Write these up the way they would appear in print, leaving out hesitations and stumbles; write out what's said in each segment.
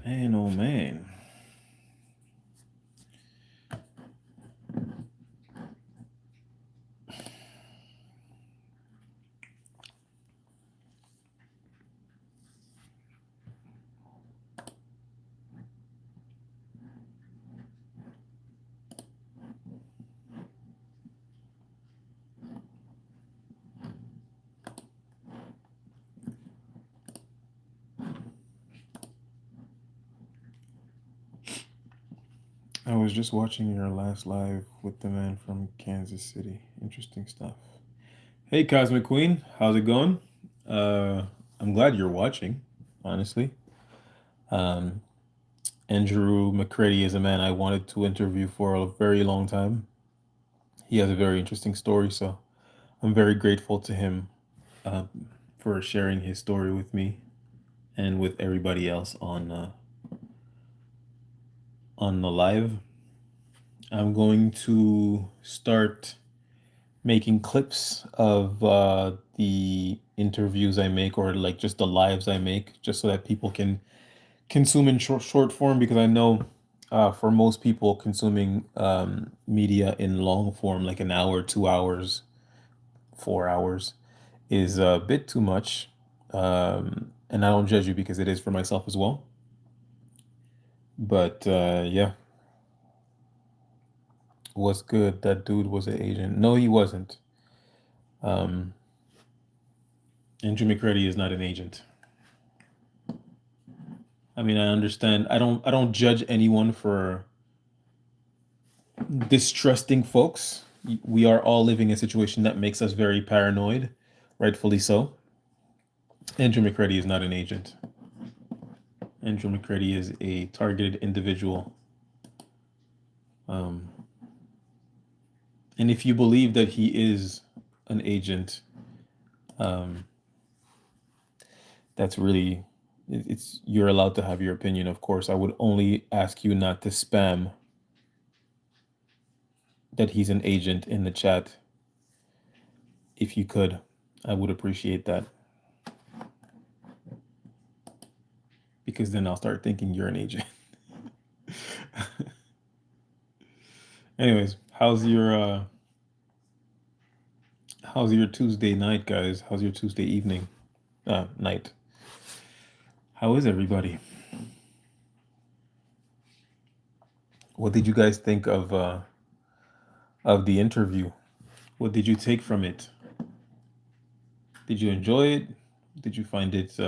Man, oh man. I was just watching your last live with the man from Kansas City. Interesting stuff. Hey, Cosmic Queen, how's it going? Uh, I'm glad you're watching, honestly. Um, Andrew McCready is a man I wanted to interview for a very long time. He has a very interesting story, so I'm very grateful to him uh, for sharing his story with me and with everybody else on the live. I'm going to start making clips of the interviews I make or like just the lives I make, just so that people can consume in short form. Because I know for most people, consuming media in long form, like an hour, 2 hours, 4 hours, is a bit too much. And I don't judge you because it is for myself as well. But yeah, what's good? That dude was an agent. No, he wasn't. Um, Andrew McCready is not an agent. I mean, I understand. I don't judge anyone for distrusting folks. We are all living a situation that makes us very paranoid, rightfully so. Andrew McCready is not an agent. Andrew McCready is a targeted individual. Um, and if you believe that he is an agent, um, that's really it's you're allowed to have your opinion, of course. I would only ask you not to spam that he's an agent in the chat. If you could, I would appreciate that, because then I'll start thinking you're an agent. Anyways, how's your Tuesday night, guys? How's your Tuesday evening? Night. How is everybody? What did you guys think of the interview? What did you take from it? Did you enjoy it? Did you find it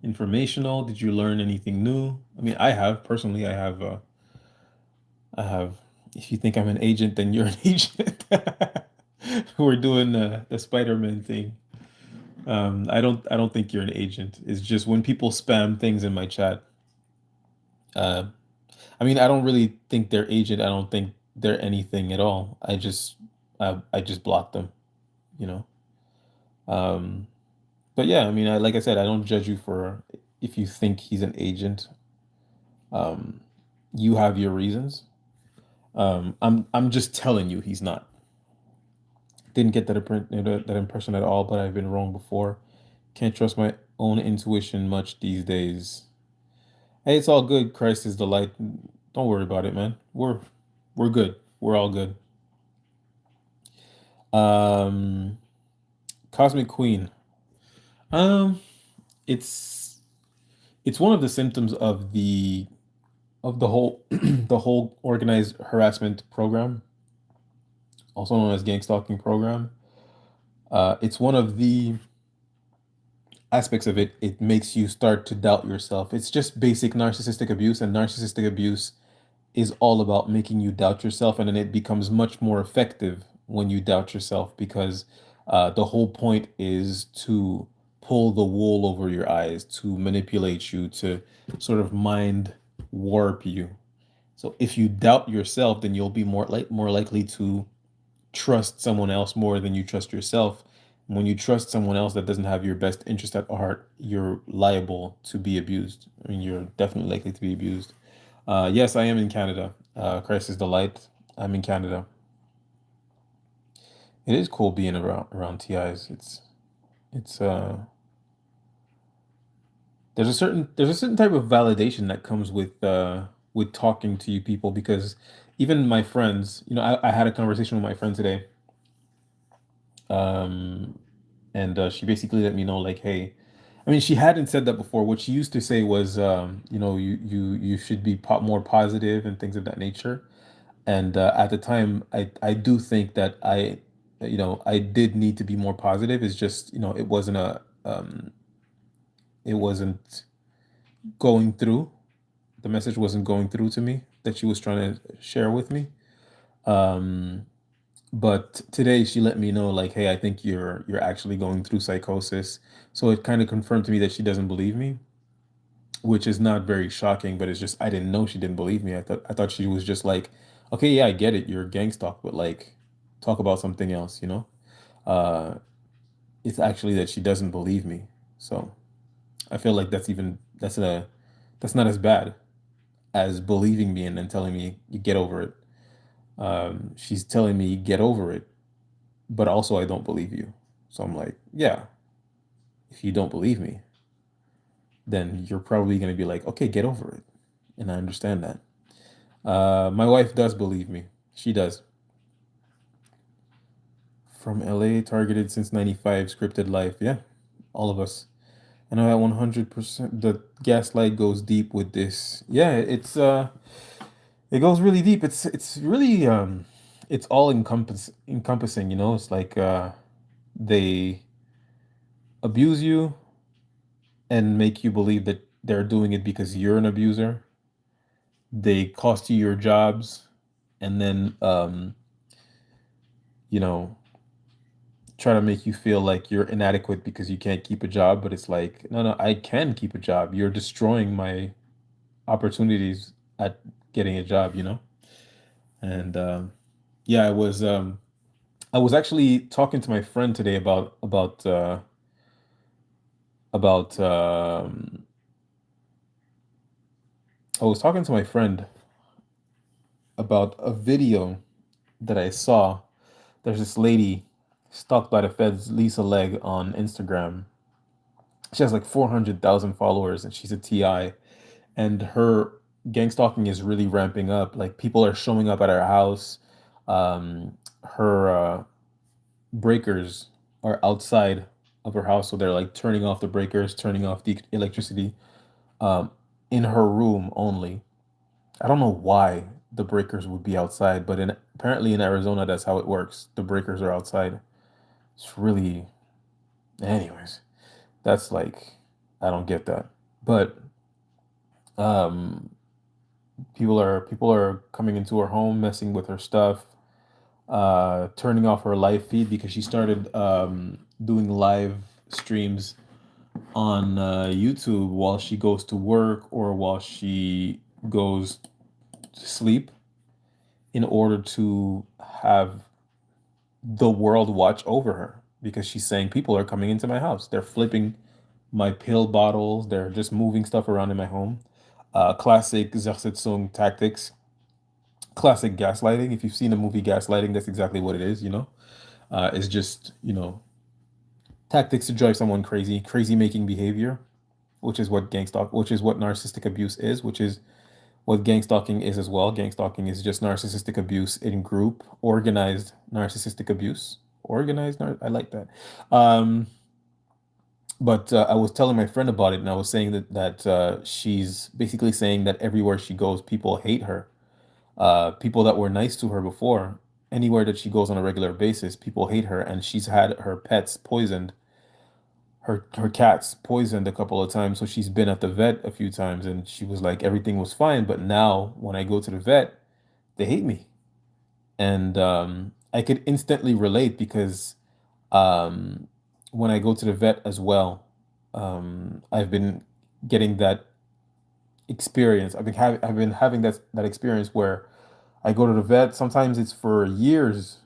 informational? Did you learn anything new? I mean, I have personally. I have. If you think I'm an agent, then you're an agent. We're doing the Spider-Man thing. I don't think you're an agent. It's just when people spam things in my chat. Uh, I mean, I don't really think they're agent. I don't think they're anything at all. I just block them, you know. Um, but yeah, I mean, like I said, I don't judge you for if you think he's an agent. Um, you have your reasons. I'm just telling you he's not. Didn't get that impression at all, but I've been wrong before. Can't trust my own intuition much these days. Hey, it's all good. Christ is the light. Don't worry about it, man. We're good. We're all good. Um, Cosmic Queen. Um, it's it's one of the symptoms of the whole the whole organized harassment program, also known as gang stalking program. It's one of the aspects of it. It makes you start to doubt yourself. It's just basic narcissistic abuse, and narcissistic abuse is all about making you doubt yourself, and then it becomes much more effective when you doubt yourself because the whole point is to pull the wool over your eyes, to manipulate you, to sort of mind warp you. So if you doubt yourself, then you'll be more likely to trust someone else more than you trust yourself. When you trust someone else that doesn't have your best interest at heart, you're liable to be abused. I mean, you're definitely likely to be abused. Yes, I am in Canada. Christ is the light. I'm in Canada. It is cool being around TIs. It's there's a certain type of validation that comes with talking to you people, because even my friends, I had a conversation with my friend today, um, and she basically let me know like, hey, I mean, she hadn't said that before. What she used to say was, you should be more positive and things of that nature. And at the time, I do think that I did need to be more positive. It's just, it wasn't going through. The message wasn't going through to me that she was trying to share with me. Um, but today she let me know like, hey, I think you're actually going through psychosis. So it kind of confirmed to me that she doesn't believe me, which is not very shocking, but it's just I didn't know she didn't believe me. I thought she was just like, okay, yeah, I get it, you're gang stalk, but like talk about something else, you know? Uh it's actually that she doesn't believe me. So I feel like that's not as bad as believing me and then telling me you get over it. She's telling me get over it, but also I don't believe you. So I'm like, yeah, if you don't believe me, then you're probably gonna be like, okay, get over it. And I understand that. My wife does believe me. She does. From LA, targeted since 95, scripted life. Yeah, all of us. I know that 100%. The gaslight goes deep with this. Yeah, it goes really deep. It's really it's all encompassing, you know? It's like they abuse you and make you believe that they're doing it because you're an abuser. They cost you your jobs, and then you know, try to make you feel like you're inadequate because you can't keep a job, but it's like, no, no, I can keep a job. You're destroying my opportunities at getting a job, you know? And yeah, I was actually talking to my friend today about I was talking to my friend about a video that I saw. There's this lady stalked by the feds, Lisa Legg, on Instagram. She has like 400,000 followers and she's a TI. And her gang stalking is really ramping up. Like people are showing up at her house. Her breakers are outside of her house, so they're like turning off the breakers, turning off the electricity um, in her room only. I don't know why the breakers would be outside, but apparently in Arizona, that's how it works. The breakers are outside. It's really, anyways, that's like, I don't get that. But um, people are coming into her home, messing with her stuff, turning off her live feed because she started doing live streams on YouTube while she goes to work or while she goes to sleep, in order to have the world watch over her, because she's saying people are coming into my house. They're flipping my pill bottles. They're just moving stuff around in my home. Classic Zersetzung tactics. Classic gaslighting. If you've seen the movie Gaslighting, that's exactly what it is, you know? It's just, tactics to drive someone crazy, crazy making behavior, which is what narcissistic abuse is, which is what gang stalking is as well. Gang stalking is just narcissistic abuse in group, organized narcissistic abuse. I like that. Um, but I was telling my friend about it, and I was saying that she's basically saying that everywhere she goes, people hate her. People that were nice to her before, anywhere that she goes on a regular basis, people hate her, and she's had her pets poisoned, her cats poisoned a couple of times. So she's been at the vet a few times, and she was like everything was fine, but now when I go to the vet, they hate me. And I could instantly relate because um, when I go to the vet as well, I've been getting that experience. I've been having that experience where I go to the vet. Sometimes it's for years,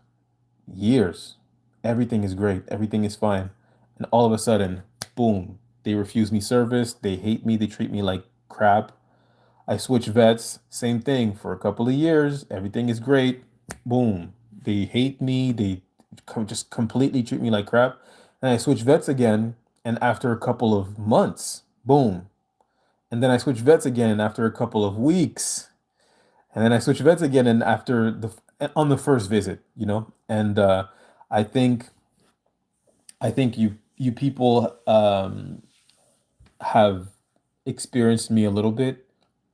years. Everything is great. Everything is fine. And all of a sudden, boom, they refuse me service. They hate me. They treat me like crap. I switch vets. Same thing for a couple of years. Everything is great. Boom. They hate me. They just completely treat me like crap. And I switch vets again. And after a couple of months, boom. and then I switch vets again after a couple of weeks, and then I switch vets again, and after on the first visit, and I think I think you people have experienced me a little bit.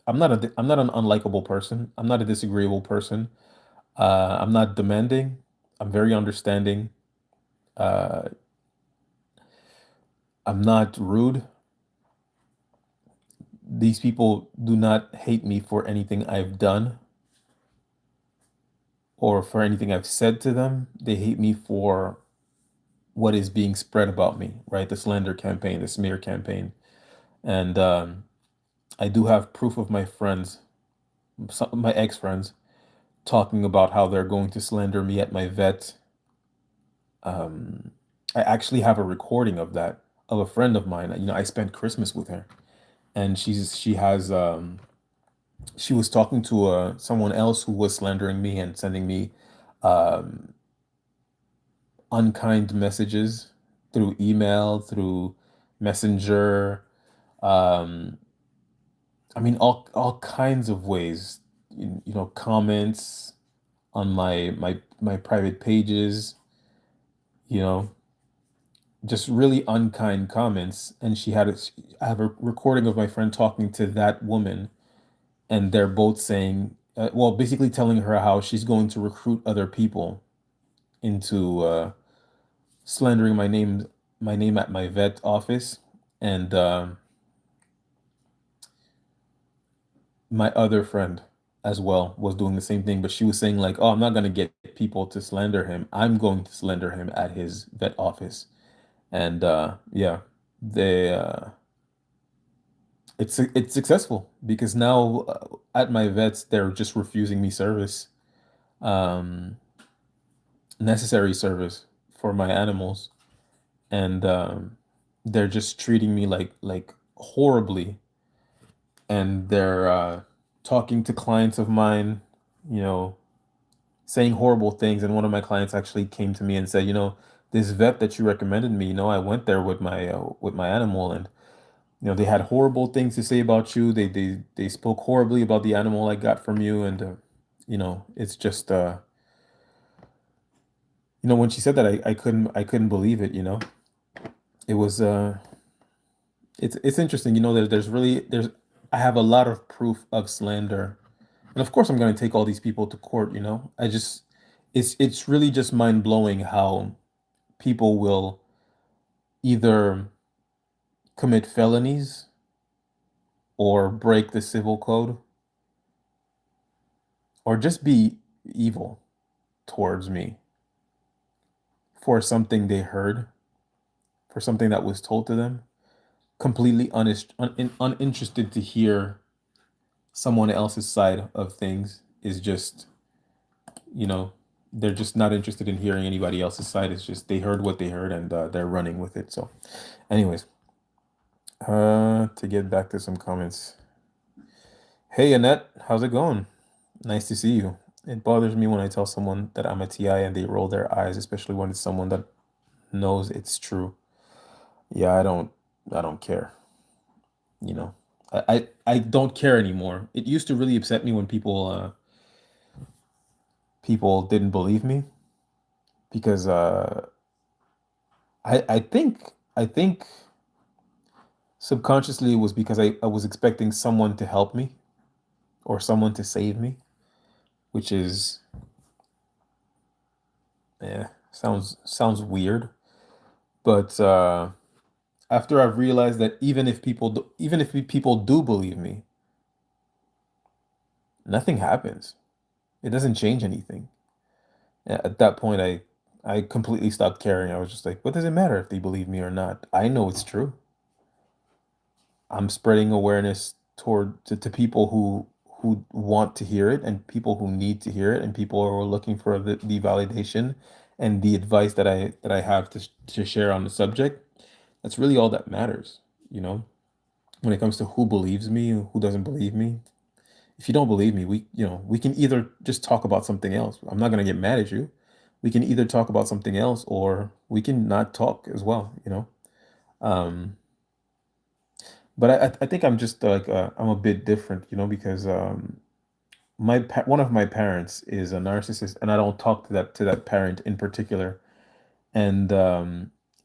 I'm not an unlikable person. I'm not a disagreeable person. I'm not demanding. I'm very understanding. Uh, I'm not rude. These people do not hate me for anything I've done or for anything I've said to them. They hate me for what is being spread about me, right? The slander campaign, the smear campaign. And I do have proof of my friends, some of my ex-friends, talking about how they're going to slander me at my vet. Um, I actually have a recording of that of a friend of mine. I spent Christmas with her, and she was talking to someone else who was slandering me and sending me um, unkind messages through email, through messenger. Um, I mean, all kinds of ways. Comments on my private pages. You know, just really unkind comments. And I have a recording of my friend talking to that woman, and they're both saying, well, basically telling her how she's going to recruit other people into slandering my name at my vet office, and my other friend as well was doing the same thing, but she was saying like, "Oh, I'm not gonna get people to slander him. I'm going to slander him at his vet office." And yeah, they it's successful because now at my vets they're just refusing me service, um, necessary service for my animals, and they're just treating me like horribly, and they're talking to clients of mine, you know, saying horrible things. And one of my clients actually came to me and said, this vet that you recommended me, I went there with my animal, and they had horrible things to say about you. They spoke horribly about the animal I got from you, and it's just when she said that, I couldn't believe it. It was it's interesting. There's I have a lot of proof of slander, and of course I'm going to take all these people to court. I just it's really just mind blowing how people will either commit felonies or break the civil code or just be evil towards me for something they heard, for something that was told to them, completely uninterested to hear someone else's side of things. Is just, you know, they're just not interested in hearing anybody else's side. It's just they heard what they heard, and they're running with it. So, anyways, to get back to some comments. Hey Annette, how's it going? Nice to see you. It bothers me when I tell someone that I'm a TI and they roll their eyes, especially when it's someone that knows it's true. Yeah, I don't care. You know, I don't care anymore. It used to really upset me when people didn't believe me because I think subconsciously it was because I was expecting someone to help me or someone to save me, which is sounds weird. But after I've realized that even if people do believe me, nothing happens. It doesn't change anything. At that point, I completely stopped caring. I was just like, what does it matter if they believe me or not? I know it's true. I'm spreading awareness to people who want to hear it, and people who need to hear it, and people who are looking for the validation and the advice that I have to share on the subject. That's really all that matters, you know, when it comes to who believes me, who doesn't believe me. If you don't believe me, we can either just talk about something else. I'm not gonna get mad at you. We can either talk about something else or we can not talk as well. Um, But I think I'm just like I'm a bit different, because one of my parents is a narcissist, and I don't talk to that parent in particular. And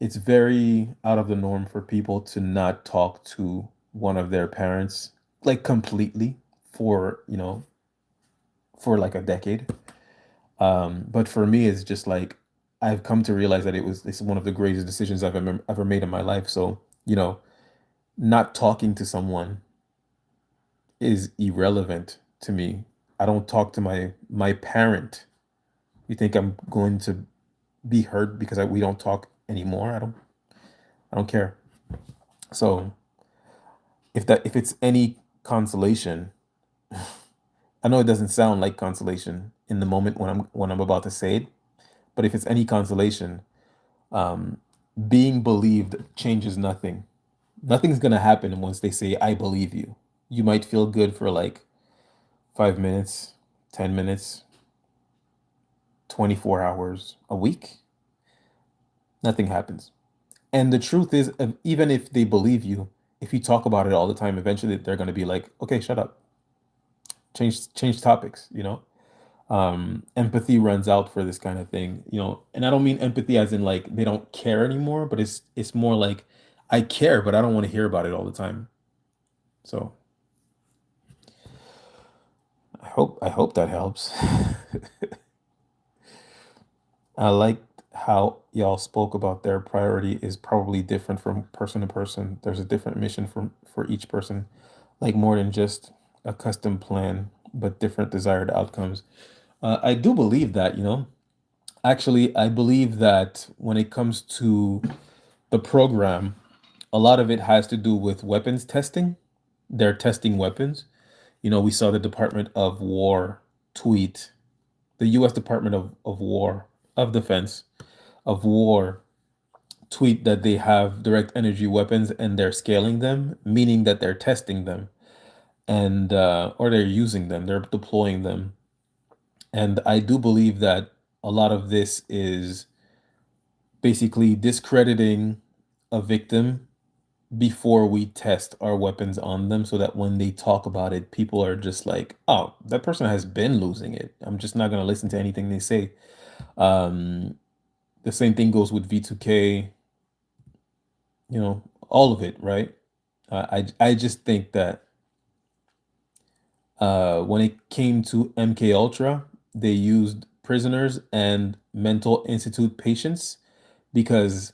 it's very out of the norm for people to not talk to one of their parents like completely for, for like a decade. But for me, it's just like I've come to realize that it's one of the greatest decisions I've ever made in my life. So, not talking to someone is irrelevant to me. I don't talk to my parent. You think I'm going to be hurt because we don't talk anymore? I don't care. So if it's any consolation, I know it doesn't sound like consolation in the moment when I'm about to say it, but if it's any consolation, um, being believed changes nothing. Nothing's gonna happen once they say I believe you. You might feel good for like 5 minutes, 10 minutes, 24 hours, a week. Nothing happens. And the truth is, even if they believe you, if you talk about it all the time, eventually they're gonna be like, okay, shut up, change topics. Empathy runs out for this kind of thing, and I don't mean empathy as in like they don't care anymore, but it's more like I care, but I don't want to hear about it all the time. So I hope that helps. I liked how y'all spoke about their priority is probably different from person to person. There's a different mission for each person, like more than just a custom plan, but different desired outcomes. I do believe that, Actually, I believe that when it comes to the program, a lot of it has to do with weapons testing. They're testing weapons. We saw the Department of War tweet, the US Department of War, of Defense, of War tweet that they have direct energy weapons and they're scaling them, meaning that they're testing them and or they're using them, they're deploying them. And I do believe that a lot of this is basically discrediting a victim before we test our weapons on them so that when they talk about it, people are just like, oh, that person has been losing it. I'm just not going to listen to anything they say. Um, the same thing goes with V2K, all of it, right? I just think that when it came to MK Ultra, they used prisoners and mental institute patients because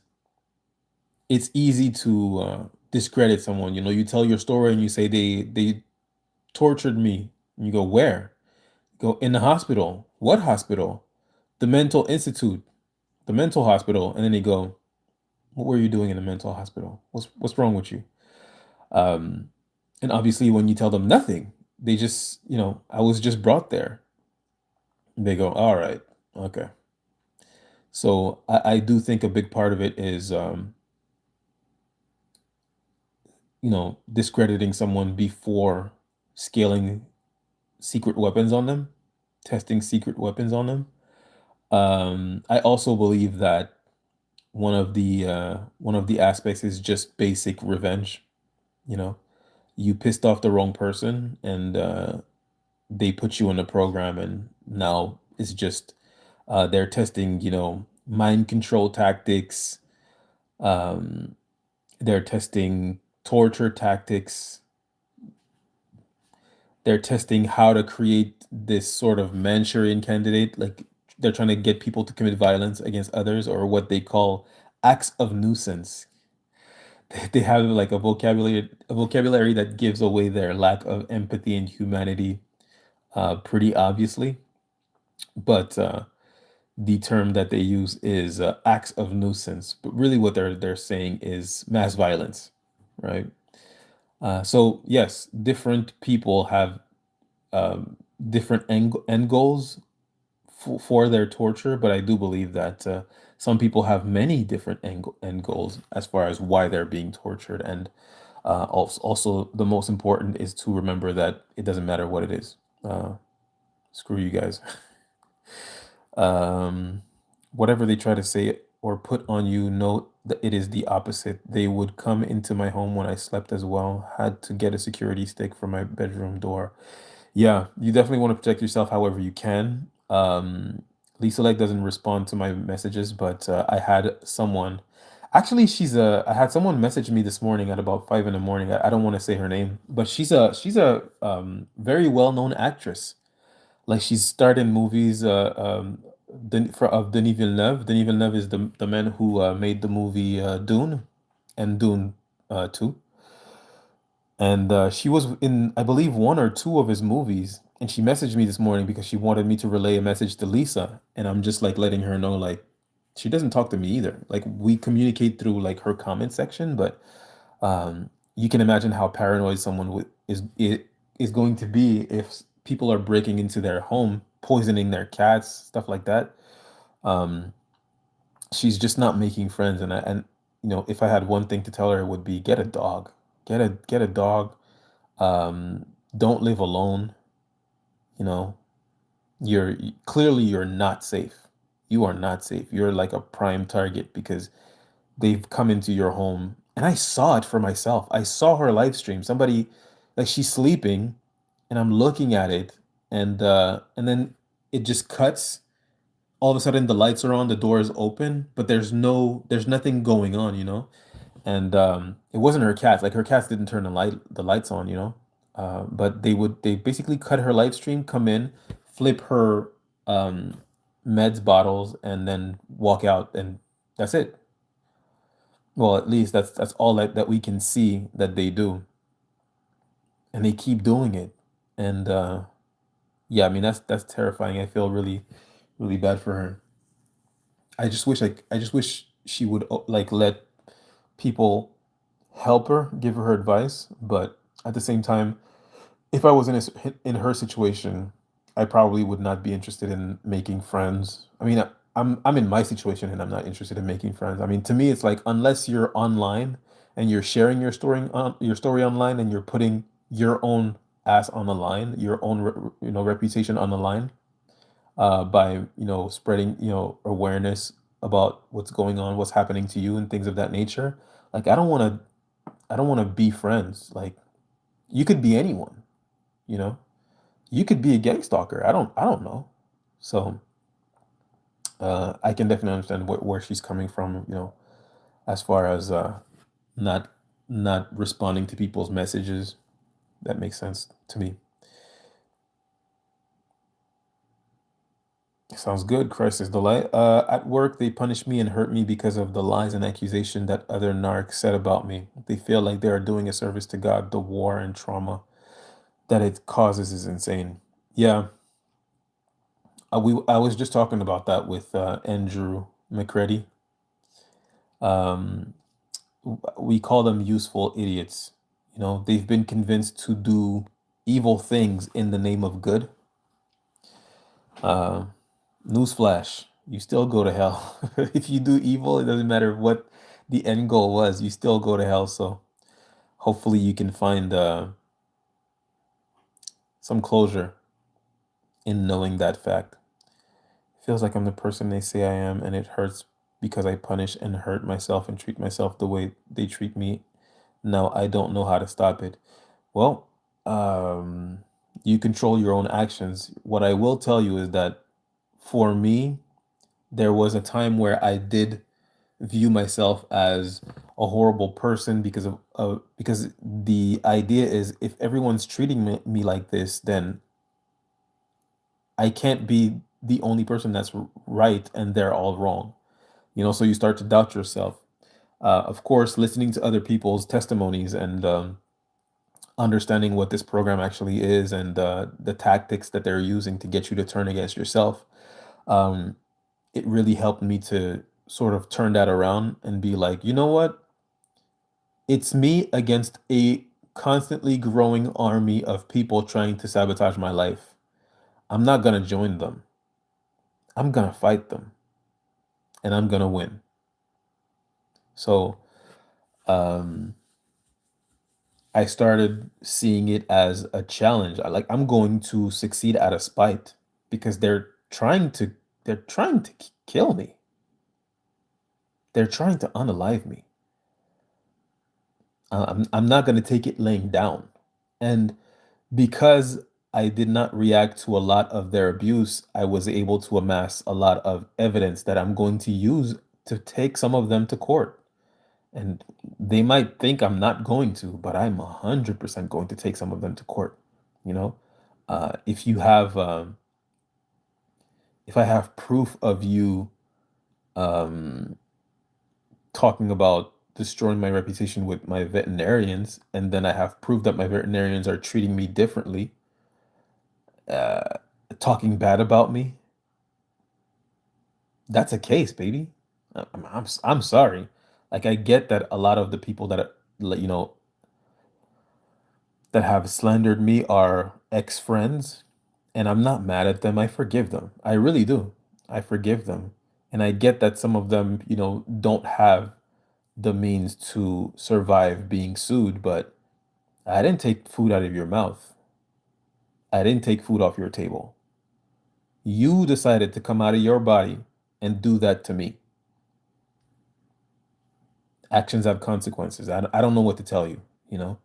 it's easy to discredit someone. You tell your story and you say they tortured me. And you go, where? Go in the hospital. What hospital? The mental institute, the mental hospital. And then they go, what were you doing in the mental hospital? What's wrong with you? Um, and obviously when you tell them nothing, they just, I was just brought there. They go, all right, okay. So I do think a big part of it is discrediting someone before scaling secret weapons on them, testing secret weapons on them. I also believe that one of the aspects is just basic revenge. You know, you pissed off the wrong person, and they put you in the program, and now it's just they're testing, mind control tactics. Um, they're testing torture tactics. They're testing how to create this sort of Manchurian candidate. Like they're trying to get people to commit violence against others, or what they call acts of nuisance. They have like a vocabulary that gives away their lack of empathy and humanity pretty obviously. But the term that they use is acts of nuisance. But really, what they're saying is mass violence, right? So yes, different people have different end goals for their torture, but I do believe that some people have many different end goals as far as why they're being tortured. And also, the most important is to remember that it doesn't matter what it is. Screw you guys. um, Whatever they try to say or put on you, know It is the opposite. They would come into my home when I slept as well. Had to get a security stick for my bedroom door. Yeah, you definitely want to protect yourself however you can. Lisa like doesn't respond to my messages, but I had someone. Actually, I had someone message me this morning at about 5 in the morning. I don't want to say her name, but she's a very well-known actress. Like she's starred in movies of Denis Villeneuve. Denis Villeneuve is the man who made the movie Dune and Dune 2. And she was in, I believe, one or two of his movies. And she messaged me this morning because she wanted me to relay a message to Lisa. And I'm just like letting her know, like, she doesn't talk to me either. Like we communicate through like her comment section, but you can imagine how paranoid someone is going to be if people are breaking into their home, poisoning their cats, stuff like that. Um, she's just not making friends, and if I had one thing to tell her, it would be get a dog, get a dog. Don't live alone. You know, clearly you're not safe. You are not safe. You're like a prime target because they've come into your home. And I saw it for myself. I saw her live stream. Somebody, like she's sleeping and I'm looking at it, and then it just cuts. All of a sudden the lights are on, the door is open, but there's nothing going on, And it wasn't her cats. Like her cats didn't turn the lights on, but they basically cut her live stream, come in, flip her um meds bottles, and then walk out, and that's it. Well, at least that's all that we can see that they do, and they keep doing it. And yeah, I mean that's terrifying. I feel really really bad for her. I just wish she would like let people help her, give her advice, but at the same time, if I was in her situation, I probably would not be interested in making friends. I mean, I'm in my situation and I'm not interested in making friends. I mean, to me, it's like unless you're online and you're sharing your story online and you're putting your own ass on the line, your own reputation on the line, by spreading awareness about what's going on, what's happening to you, and things of that nature. Like I don't want to be friends. Like you could be anyone, you know. You could be a gang stalker. I don't know. So I can definitely understand where she's coming from, as far as not not responding to people's messages. That makes sense to me. Sounds good. Crisis delay. At work, they punish me and hurt me because of the lies and accusation that other narcs said about me. They feel like they are doing a service to God. The war and trauma that it causes is insane. Yeah, I was just talking about that with Andrew McCready. Um, we call them useful idiots. They've been convinced to do evil things in the name of good. Uh, Newsflash, you still go to hell. If you do evil, it doesn't matter what the end goal was, you still go to hell. So hopefully you can find some closure in knowing that fact. Feels like I'm the person they say I am, and it hurts because I punish and hurt myself and treat myself the way they treat me. Now I don't know how to stop it. Well, you control your own actions. What I will tell you is that for me, there was a time where I did view myself as a horrible person because the idea is if everyone's treating me like this, then I can't be the only person that's right and they're all wrong. So you start to doubt yourself. Of course, listening to other people's testimonies and understanding what this program actually is and the tactics that they're using to get you to turn against yourself, um, it really helped me to sort of turn that around and be like, you know what? It's me against a constantly growing army of people trying to sabotage my life. I'm not going to join them. I'm going to fight them and I'm going to win. So, um, I started seeing it as a challenge. I'm going to succeed out of spite because they're trying to kill me. They're trying to unalive me. I'm not going to take it laying down. And because I did not react to a lot of their abuse, I was able to amass a lot of evidence that I'm going to use to take some of them to court. And they might think I'm not going to, but I'm 100% going to take some of them to court. You know, if you have, if I have proof of you um, talking about destroying my reputation with my veterinarians, and then I have proof that my veterinarians are treating me differently, uh, talking bad about me, that's a case, baby. I'm sorry. Like I get that a lot of the people that you know that have slandered me are ex-friends, and I'm not mad at them. I forgive them. I really do. I forgive them. And I get that some of them, don't have the means to survive being sued, but I didn't take food out of your mouth. I didn't take food off your table. You decided to come out of your body and do that to me. Actions have consequences. I don't know what to tell you, you know?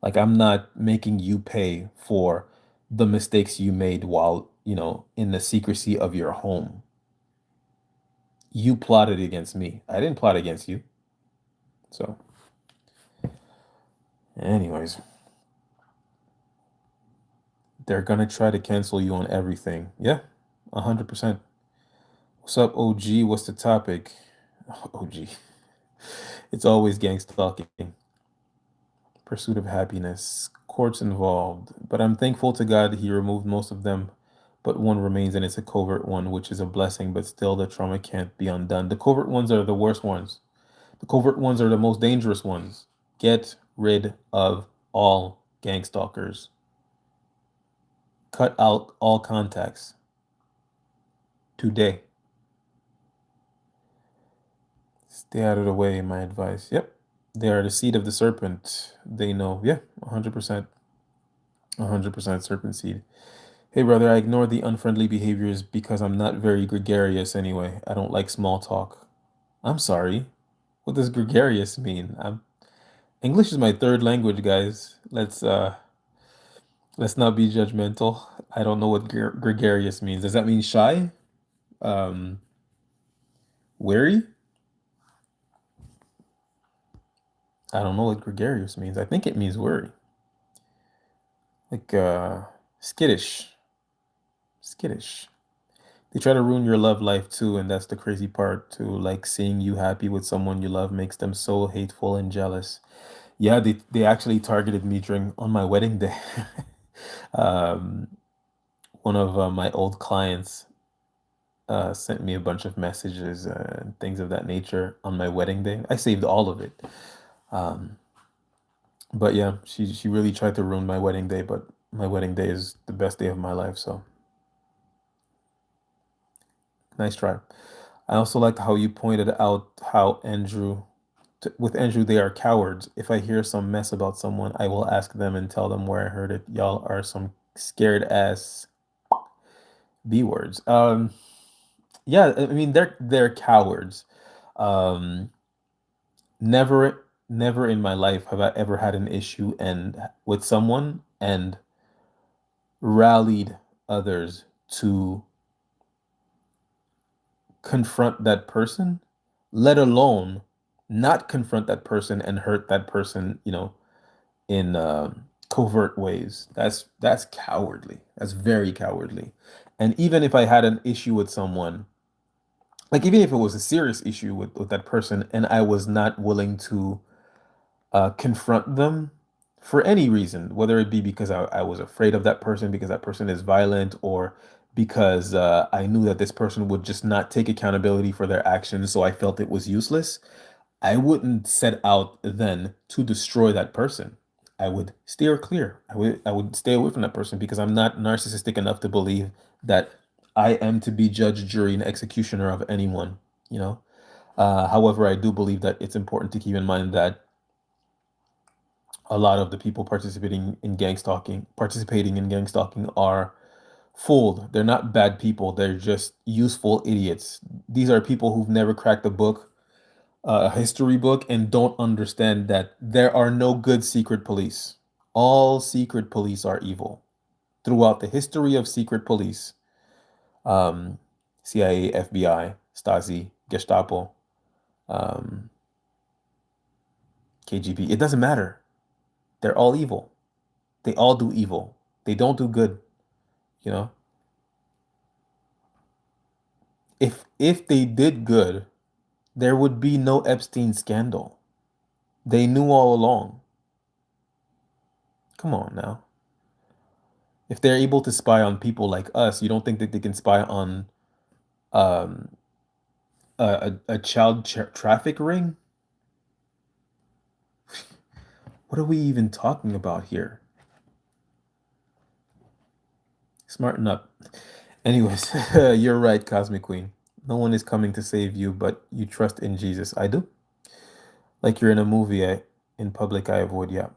Like I'm not making you pay for the mistakes you made while, in the secrecy of your home. You plotted against me. I didn't plot against you. So, anyways, they're gonna try to cancel you on everything. Yeah, 100%. What's up, OG? What's the topic? OG. It's always gang stalking. Pursuit of happiness. Courts involved. But I'm thankful to God that He removed most of them. But one remains, and it's a covert one, which is a blessing, but still the trauma can't be undone. The covert ones are the worst ones. The covert ones are the most dangerous ones. Get rid of all gang stalkers. Cut out all contacts. Today. Stay out of the way, my advice. Yep. They are the seed of the serpent. They know. Yeah, 100%. 100% serpent seed. Hey, brother, I ignore the unfriendly behaviors because I'm not very gregarious anyway. I don't like small talk. I'm sorry. What does gregarious mean? English is my third language, guys. Let's not be judgmental. I don't know what gregarious means. Does that mean shy? Um, Wary? I don't know what gregarious means. I think it means worry. Like skittish. Skittish. They try to ruin your love life too, and that's the crazy part too. Like seeing you happy with someone you love makes them so hateful and jealous. Yeah, they actually targeted me during on my wedding day. um, One of my old clients sent me a bunch of messages and things of that nature on my wedding day. I saved all of it. Um, but yeah, she really tried to ruin my wedding day, but my wedding day is the best day of my life, so nice try. I also like how you pointed out how with Andrew, they are cowards. If I hear some mess about someone, I will ask them and tell them where I heard it. Y'all are some scared ass B words. Yeah, I mean they're cowards. Um, never in my life have I ever had an issue and with someone and rallied others to confront that person, let alone not confront that person and hurt that person, in covert ways. That's cowardly. That's very cowardly. And even if I had an issue with someone, like even if it was a serious issue with that person, and I was not willing to confront them for any reason, whether it be because I was afraid of that person, because that person is violent, or because I knew that this person would just not take accountability for their actions, so I felt it was useless. I wouldn't set out then to destroy that person. I would steer clear. I would stay away from that person because I'm not narcissistic enough to believe that I am to be judge, jury, and executioner of anyone, you know. However, I do believe that it's important to keep in mind that a lot of the people participating in gang stalking are fooled. They're not bad people. They're just useful idiots. These are people who've never cracked a book, a history book and don't understand that there are no good secret police. All secret police are evil. Throughout the history of secret police, um, CIA, FBI, Stasi, Gestapo, um, KGB, it doesn't matter. They're all evil. They all do evil. They don't do good, you know? If they did good, there would be no Epstein scandal. They knew all along. Come on now. If they're able to spy on people like us, you don't think that they can spy on um, a child traffic ring? What are we even talking about here? Smarten up. Anyways, you're right, Cosmic Queen. No one is coming to save you, but you trust in Jesus. I do. Like you're in a movie, in public, I avoid, yeah.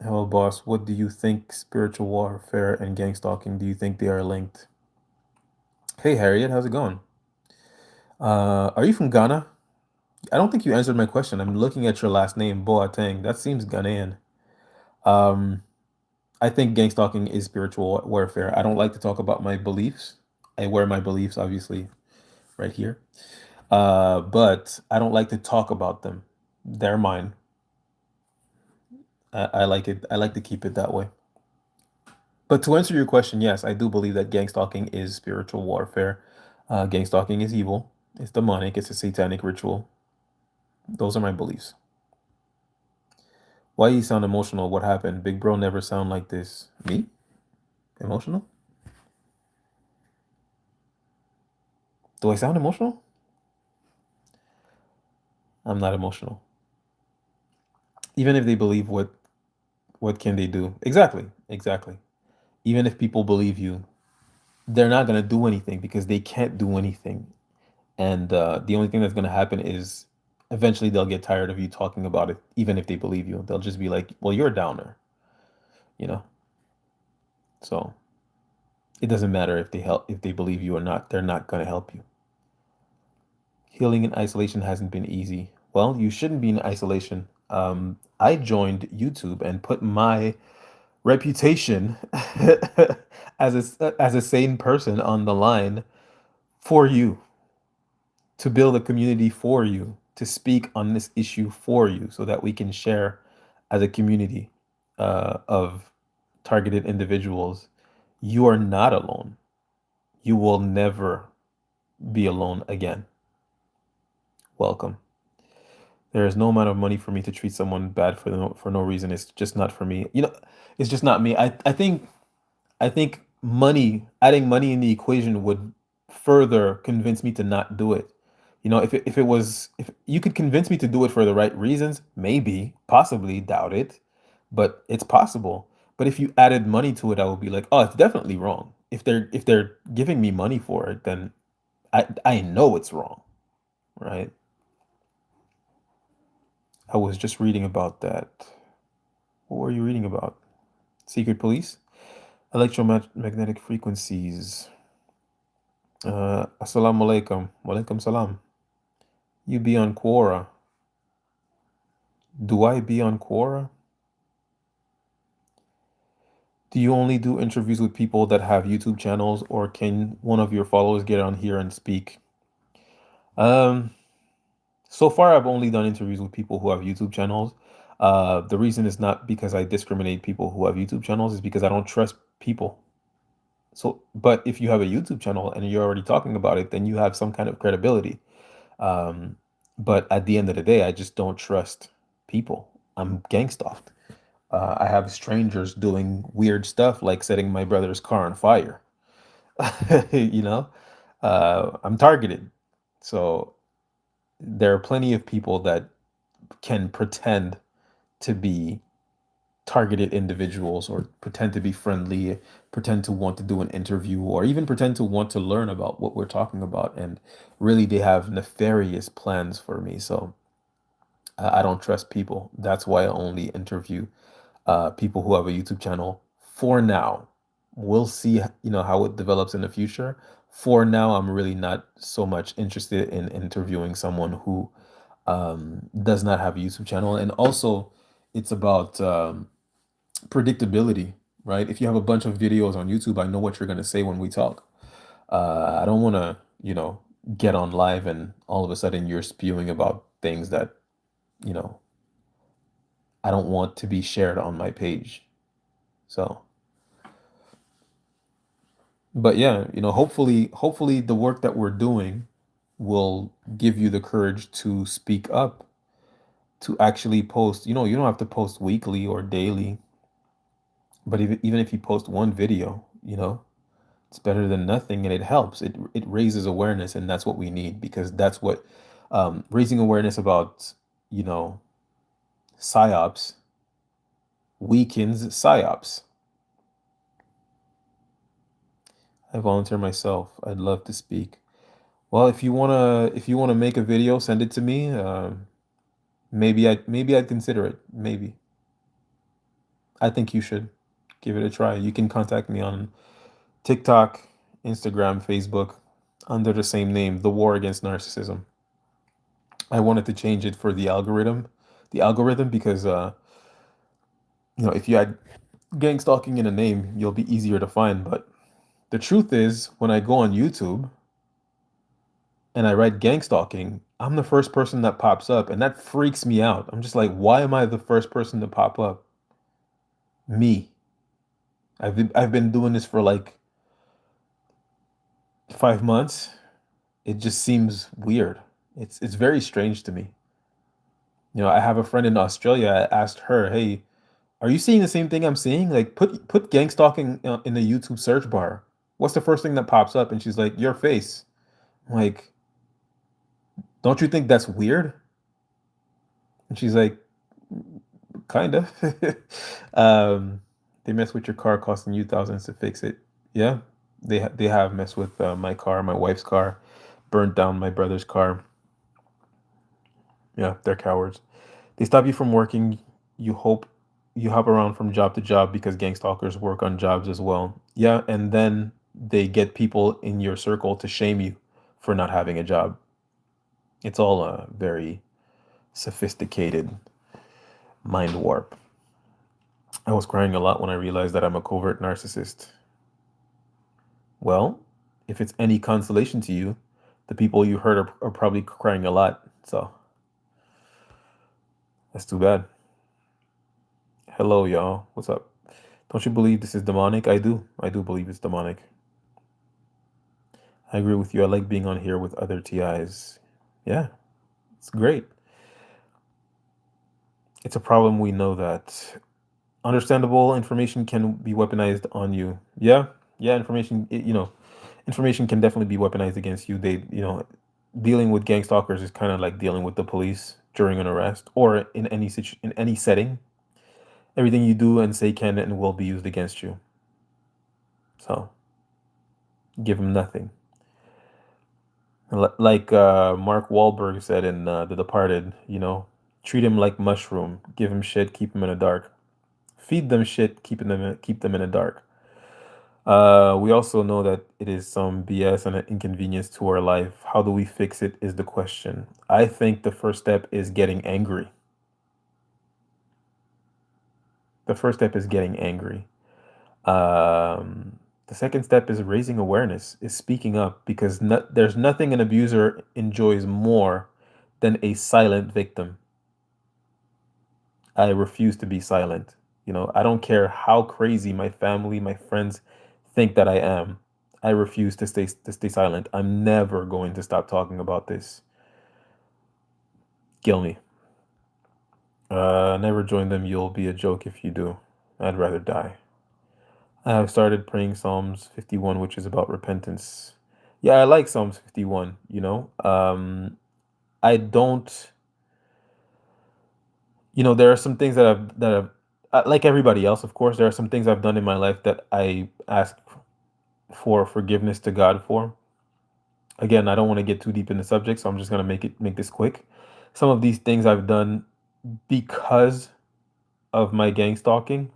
Hello, boss. What do you think spiritual warfare and gang stalking, do you think they are linked? Hey, Harriet, how's it going? Are you from Ghana? I don't think you answered my question. I'm looking at your last name, Boateng. That seems Ghanaian. Um, I think gang stalking is spiritual warfare. I don't like to talk about my beliefs. I wear my beliefs, obviously, right here. But I don't like to talk about them. They're mine. I like it. I like to keep it that way. But to answer your question, yes, I do believe that gang stalking is spiritual warfare. Gang stalking is evil. It's demonic. It's a satanic ritual. Those are my beliefs. Why you sound emotional? What happened? Big bro never sound like this. Me? Emotional? Do I sound emotional? I'm not emotional. Even if they believe, what can they do? Exactly. Exactly. Even if people believe you, they're not gonna do anything because they can't do anything. And the only thing that's gonna happen is eventually they'll get tired of you talking about it, even if they believe you. They'll just be like, "Well, you're a downer," you know. So it doesn't matter if they believe you or not. They're not gonna help you. Healing in isolation hasn't been easy. Well, you shouldn't be in isolation. I joined YouTube and put my reputation as a sane person on the line for you, to build a community for you, to speak on this issue for you, so that we can share as a community of targeted individuals. You are not alone. You will never be alone again. Welcome. There is no amount of money for me to treat someone bad for no reason. It's just not for me. It's just not me. I think money, adding money in the equation would further convince me to not do it. If you could convince me to do it for the right reasons, maybe, possibly, doubt it, but it's possible. But if you added money to it, I would be like, oh, it's definitely wrong. If they're giving me money for it, then I know it's wrong, right? I was just reading about that. What were you reading about? Secret police? Electromagnetic frequencies. Assalamu alaikum. Walaikum salam. You be on Quora. Do I be on Quora? Do you only do interviews with people that have YouTube channels, or can one of your followers get on here and speak? Um, so far, I've only done interviews with people who have YouTube channels. The reason is not because I discriminate people who have YouTube channels, is because I don't trust people. So, but if you have a YouTube channel and you're already talking about it, then you have some kind of credibility. Um, but at the end of the day, I just don't trust people. I'm gang stalked. I have strangers doing weird stuff like setting my brother's car on fire. You know, I'm targeted. So there are plenty of people that can pretend to be targeted individuals, or pretend to be friendly, pretend to want to do an interview, or even pretend to want to learn about what we're talking about. And really, they have nefarious plans for me. So I don't trust people. That's why I only interview people who have a YouTube channel for now. We'll see, how it develops in the future. For now, I'm really not so much interested in interviewing someone who does not have a YouTube channel. And also, it's about predictability, right? If you have a bunch of videos on YouTube, I know what you're going to say when we talk. I don't want to, get on live and all of a sudden you're spewing about things that, you know, I don't want to be shared on my page. So, but yeah, hopefully the work that we're doing will give you the courage to speak up, to actually post. You don't have to post weekly or daily, but even if you post one video, it's better than nothing and it helps. It raises awareness, and that's what we need, because that's what raising awareness about, you know, psyops weakens psyops. I volunteer myself. I'd love to speak. Well, if you wanna make a video, send it to me. Maybe I'd consider it. Maybe. I think you should give it a try. You can contact me on TikTok, Instagram, Facebook, under the same name, The War Against Narcissism. I wanted to change it for the algorithm, because if you had gang stalking in a name, you'll be easier to find. But the truth is, when I go on YouTube and I write gang stalking, I'm the first person that pops up, and that freaks me out. I'm just like, why am I the first person to pop up? Me. I've been doing this for like 5 months. It just seems weird. It's very strange to me. I have a friend in Australia. I asked her, "Hey, are you seeing the same thing I'm seeing? Like, put gang stalking in the YouTube search bar. What's the first thing that pops up?" And she's like, "Your face." I'm like, don't you think that's weird? And she's like, kind of. um, they mess with your car, costing you thousands to fix it. Yeah, they have messed with my car, my wife's car, burnt down my brother's car. Yeah, they're cowards. They stop you from working. You hope you hop around from job to job because gang stalkers work on jobs as well. Yeah, and then they get people in your circle to shame you for not having a job. It's all a very sophisticated mind warp. I was crying a lot when I realized that I'm a covert narcissist. Well, if it's any consolation to you, the people you hurt are probably crying a lot. So that's too bad. Hello, y'all. What's up? Don't you believe this is demonic? I do. I do believe it's demonic. I agree with you. I like being on here with other TIs. Yeah, it's great. It's a problem. We know that. Understandable, information can be weaponized on you. Yeah, yeah, information can definitely be weaponized against you. Dealing with gang stalkers is kind of like dealing with the police during an arrest or in any setting. Everything you do and say can and will be used against you. So give them nothing. Like Mark Wahlberg said in The Departed, treat him like mushroom. Give him shit, keep him in the dark. Feed them shit, keep them in the dark. We also know that it is some BS and an inconvenience to our life. How do we fix it is the question. I think the first step is getting angry. The first step is getting angry. The second step is raising awareness, is speaking up, because there's nothing an abuser enjoys more than a silent victim. I refuse to be silent. I don't care how crazy my family, my friends think that I am. I refuse to stay silent. I'm never going to stop talking about this. Kill me. Never join them. You'll be a joke if you do. I'd rather die. I have started praying Psalms 51, which is about repentance. Yeah, I like Psalms 51, I don't, there are some things like everybody else, of course, there are some things I've done in my life that I ask for forgiveness to God for. Again, I don't want to get too deep in the subject, so I'm just going to make this quick. Some of these things I've done because of my gang stalking.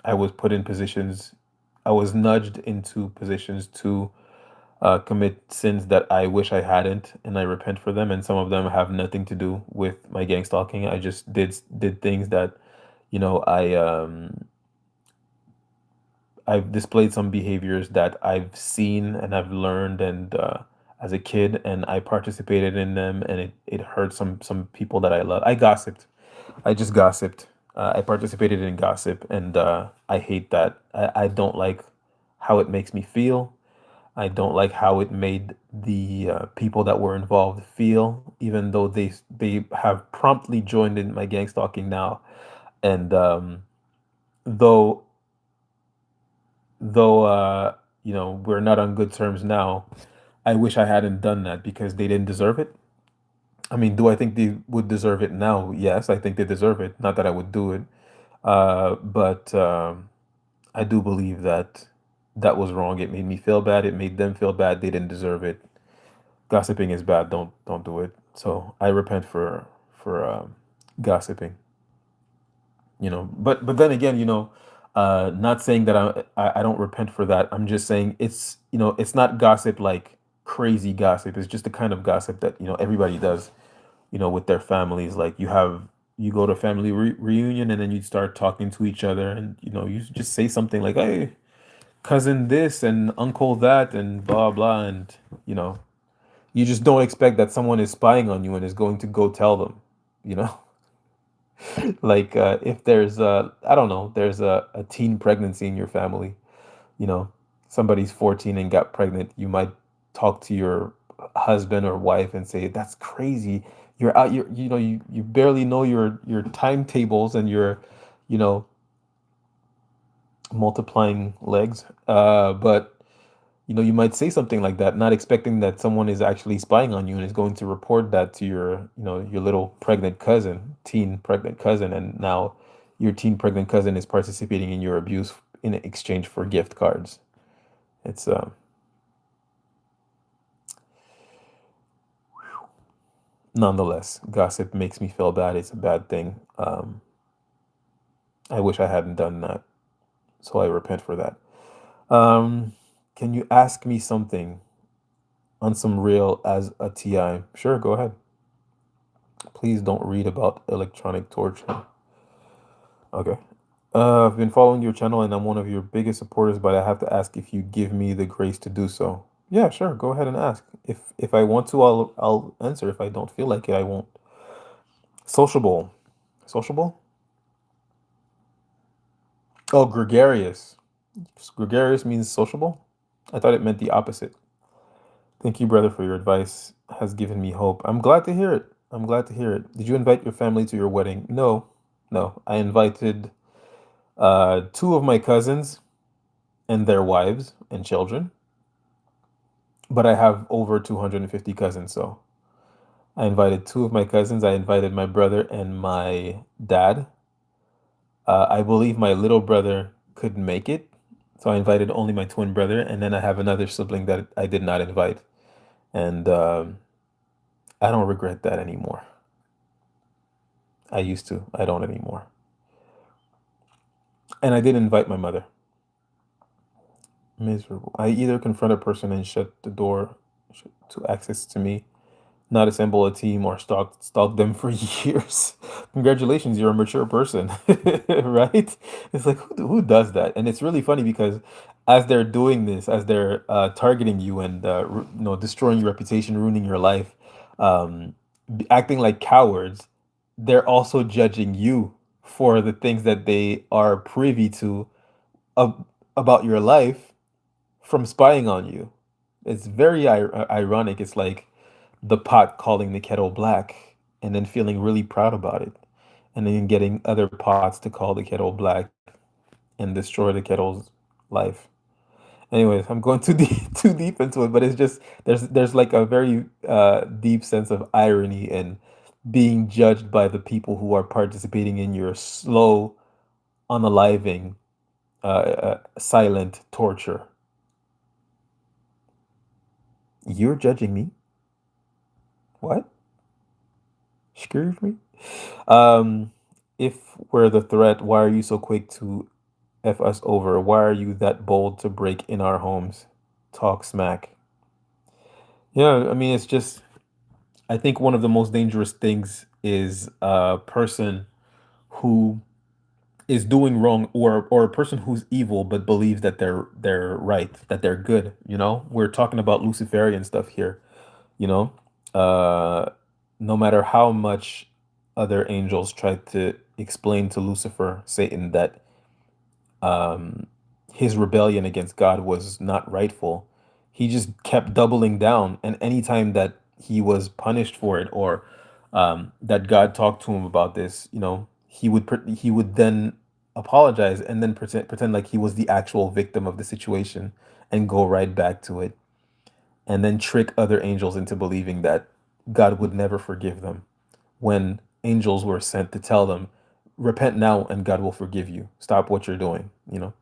I was put in positions, I was nudged into positions to commit sins that I wish I hadn't, and I repent for them. And some of them have nothing to do with my gang stalking. I just did things that, you know, I've displayed some behaviors that I've seen and I've learned and as a kid, and I participated in them, and it hurt some people that I love. I gossiped. I just gossiped. I participated in gossip, and I hate that. I don't like how it makes me feel. I don't like how it made the people that were involved feel, even though they have promptly joined in my gang stalking now. And though though you know, we're not on good terms now, I wish I hadn't done that because they didn't deserve it. I mean, do I think they would deserve it now? Yes, I think they deserve it. Not that I would do it, but I do believe that that was wrong. It made me feel bad. It made them feel bad. They didn't deserve it. Gossiping is bad. Don't do it. So I repent for gossiping. You know, but then again, you know, not saying that I don't repent for that. I'm just saying it's, you know, it's not gossip like crazy gossip. It's just the kind of gossip that, you know, everybody does, you know, with their families. Like you go to a family reunion, and then you start talking to each other, and you know, you just say something like, "Hey, cousin this and uncle that and blah blah," and you know, you just don't expect that someone is spying on you and is going to go tell them, you know. Like if there's I don't know, there's a teen pregnancy in your family, you know, somebody's 14 and got pregnant, you might talk to your husband or wife and say, "That's crazy. You're out, you know, you barely know your timetables and your, you know, multiplying legs." But you know, you might say something like that, not expecting that someone is actually spying on you and is going to report that to your, you know, your little pregnant cousin, teen pregnant cousin, and now your teen pregnant cousin is participating in your abuse in exchange for gift cards. It's nonetheless, gossip makes me feel bad. It's a bad thing. I wish I hadn't done that, so I repent for that. Um, can you ask me something on some real as a TI? Sure, go ahead. Please don't read about electronic torture. Okay. I've been following your channel and I'm one of your biggest supporters, but I have to ask if you give me the grace to do so. Yeah, sure. Go ahead and ask. If I want to, I'll answer. If I don't feel like it, I won't. Sociable. Sociable? Oh, gregarious. Gregarious means sociable? I thought it meant the opposite. Thank you, brother, for your advice. Has given me hope. I'm glad to hear it. I'm glad to hear it. Did you invite your family to your wedding? No. No. I invited two of my cousins and their wives and children, but I have over 250 cousins, so I invited two of my cousins. I invited my brother and my dad. I believe my little brother couldn't make it, so I invited only my twin brother, and then I have another sibling that I did not invite, and I don't regret that anymore. I used to. I don't anymore. And I did invite my mother. Miserable. I either confront a person and shut the door to access to me, not assemble a team, or stalk them for years. Congratulations, you're a mature person, right? It's like who does that? And it's really funny because as they're doing this, as they're targeting you and you know, destroying your reputation, ruining your life, acting like cowards, they're also judging you for the things that they are privy to of, about your life from spying on you. It's very ironic. It's like the pot calling the kettle black and then feeling really proud about it. And then getting other pots to call the kettle black and destroy the kettle's life. Anyways, I'm going too deep too deep into it, but it's just there's like a very deep sense of irony in being judged by the people who are participating in your slow, unaliving, silent torture. You're judging me? What? Excuse me? Um, if we're the threat, why are you so quick to F us over? Why are you that bold to break in our homes? Talk smack. Yeah, I mean, it's just, I think one of the most dangerous things is a person who is doing wrong, or a person who's evil but believes that they're right, that they're good, you know? We're talking about Luciferian stuff here, you know? Uh no matter how much other angels tried to explain to Lucifer, Satan, that um, his rebellion against God was not rightful, he just kept doubling down. And anytime that he was punished for it, or that God talked to him about this, you know, he would then apologize and then pretend like he was the actual victim of the situation and go right back to it, and then trick other angels into believing that God would never forgive them, when angels were sent to tell them, repent now and God will forgive you. Stop what you're doing, you know?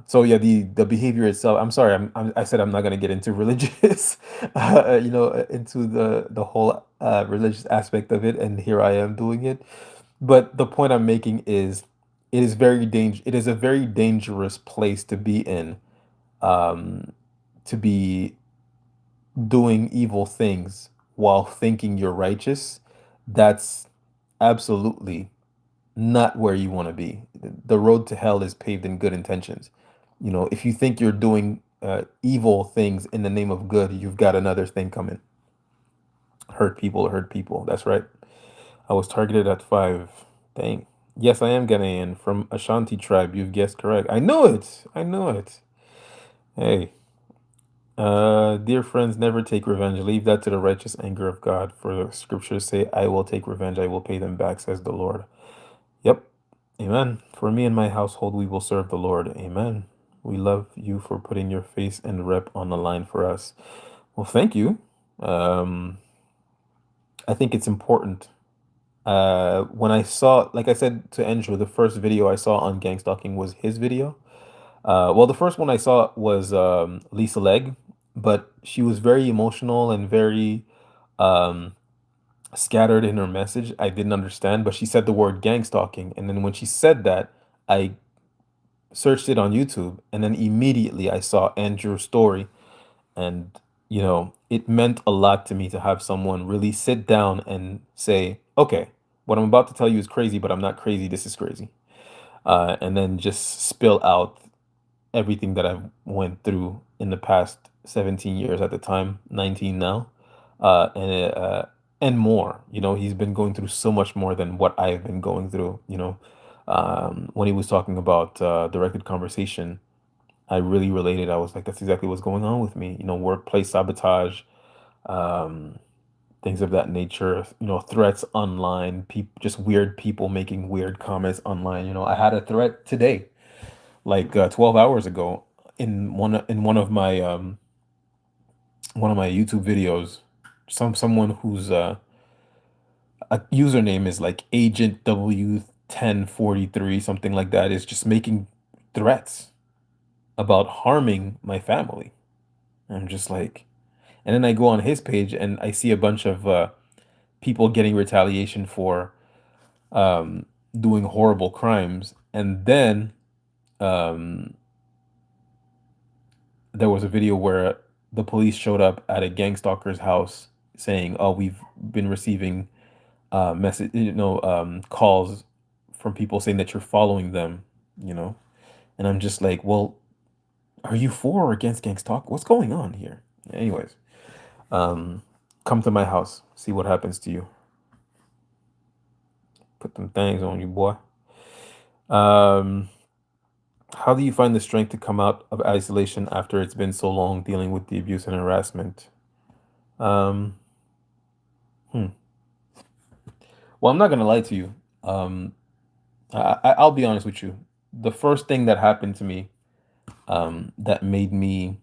So yeah, the behavior itself. I'm sorry. I said I'm not gonna get into religious, into the whole religious aspect of it, and here I am doing it. But the point I'm making is, it is It is a very dangerous place to be in, um, to be doing evil things while thinking you're righteous. That's absolutely not where you want to be. The road to hell is paved in good intentions. You know, if you think you're doing evil things in the name of good, you've got another thing coming. Hurt people, hurt people. That's right. I was targeted at 5. Dang. Yes, I am Ghanaian from Ashanti tribe. You've guessed correct. I know it. I know it. Hey, dear friends, never take revenge. Leave that to the righteous anger of God. For the scriptures say, I will take revenge. I will pay them back, says the Lord. Yep. Amen. For me and my household, we will serve the Lord. Amen. We love you for putting your face and rep on the line for us. Well, thank you. Um, I think it's important. When I saw, like I said to Andrew, the first video I saw on gang stalking was his video. Well, the first one I saw was Lisa Legg, but she was very emotional and very um, scattered in her message. I didn't understand, but she said the word gang stalking, and then when she said that, I searched it on YouTube, and then immediately I saw Andrew's story, and it meant a lot to me to have someone really sit down and say, "Okay, what I'm about to tell you is crazy, but I'm not crazy. This is crazy," and then just spill out everything that I've went through in the past 17 years at the time, 19 now, and more. He's been going through so much more than what I've been going through. When he was talking about directed conversation, I really related. I was like, that's exactly what's going on with me. Workplace sabotage, um, things of that nature. Threats online, just weird people making weird comments online. I had a threat today, like 12 hours ago, in one of my YouTube videos. Someone whose a username is like Agent W1043, something like that, is just making threats about harming my family. I'm just like, and then I go on his page and I see a bunch of people getting retaliation for um, doing horrible crimes. And then um, there was a video where the police showed up at a gang stalker's house saying, "Oh, we've been receiving calls from people saying that you're following them." You know, and I'm just like, well, are you for or against gang stalk? What's going on here? Anyways, um, come to my house, see what happens to you. Put them things on you, boy. Um, how do you find the strength to come out of isolation after it's been so long dealing with the abuse and harassment? Um, hmm. Well, I'm not gonna lie to you. Um, I'll be honest with you. The first thing that happened to me, that made me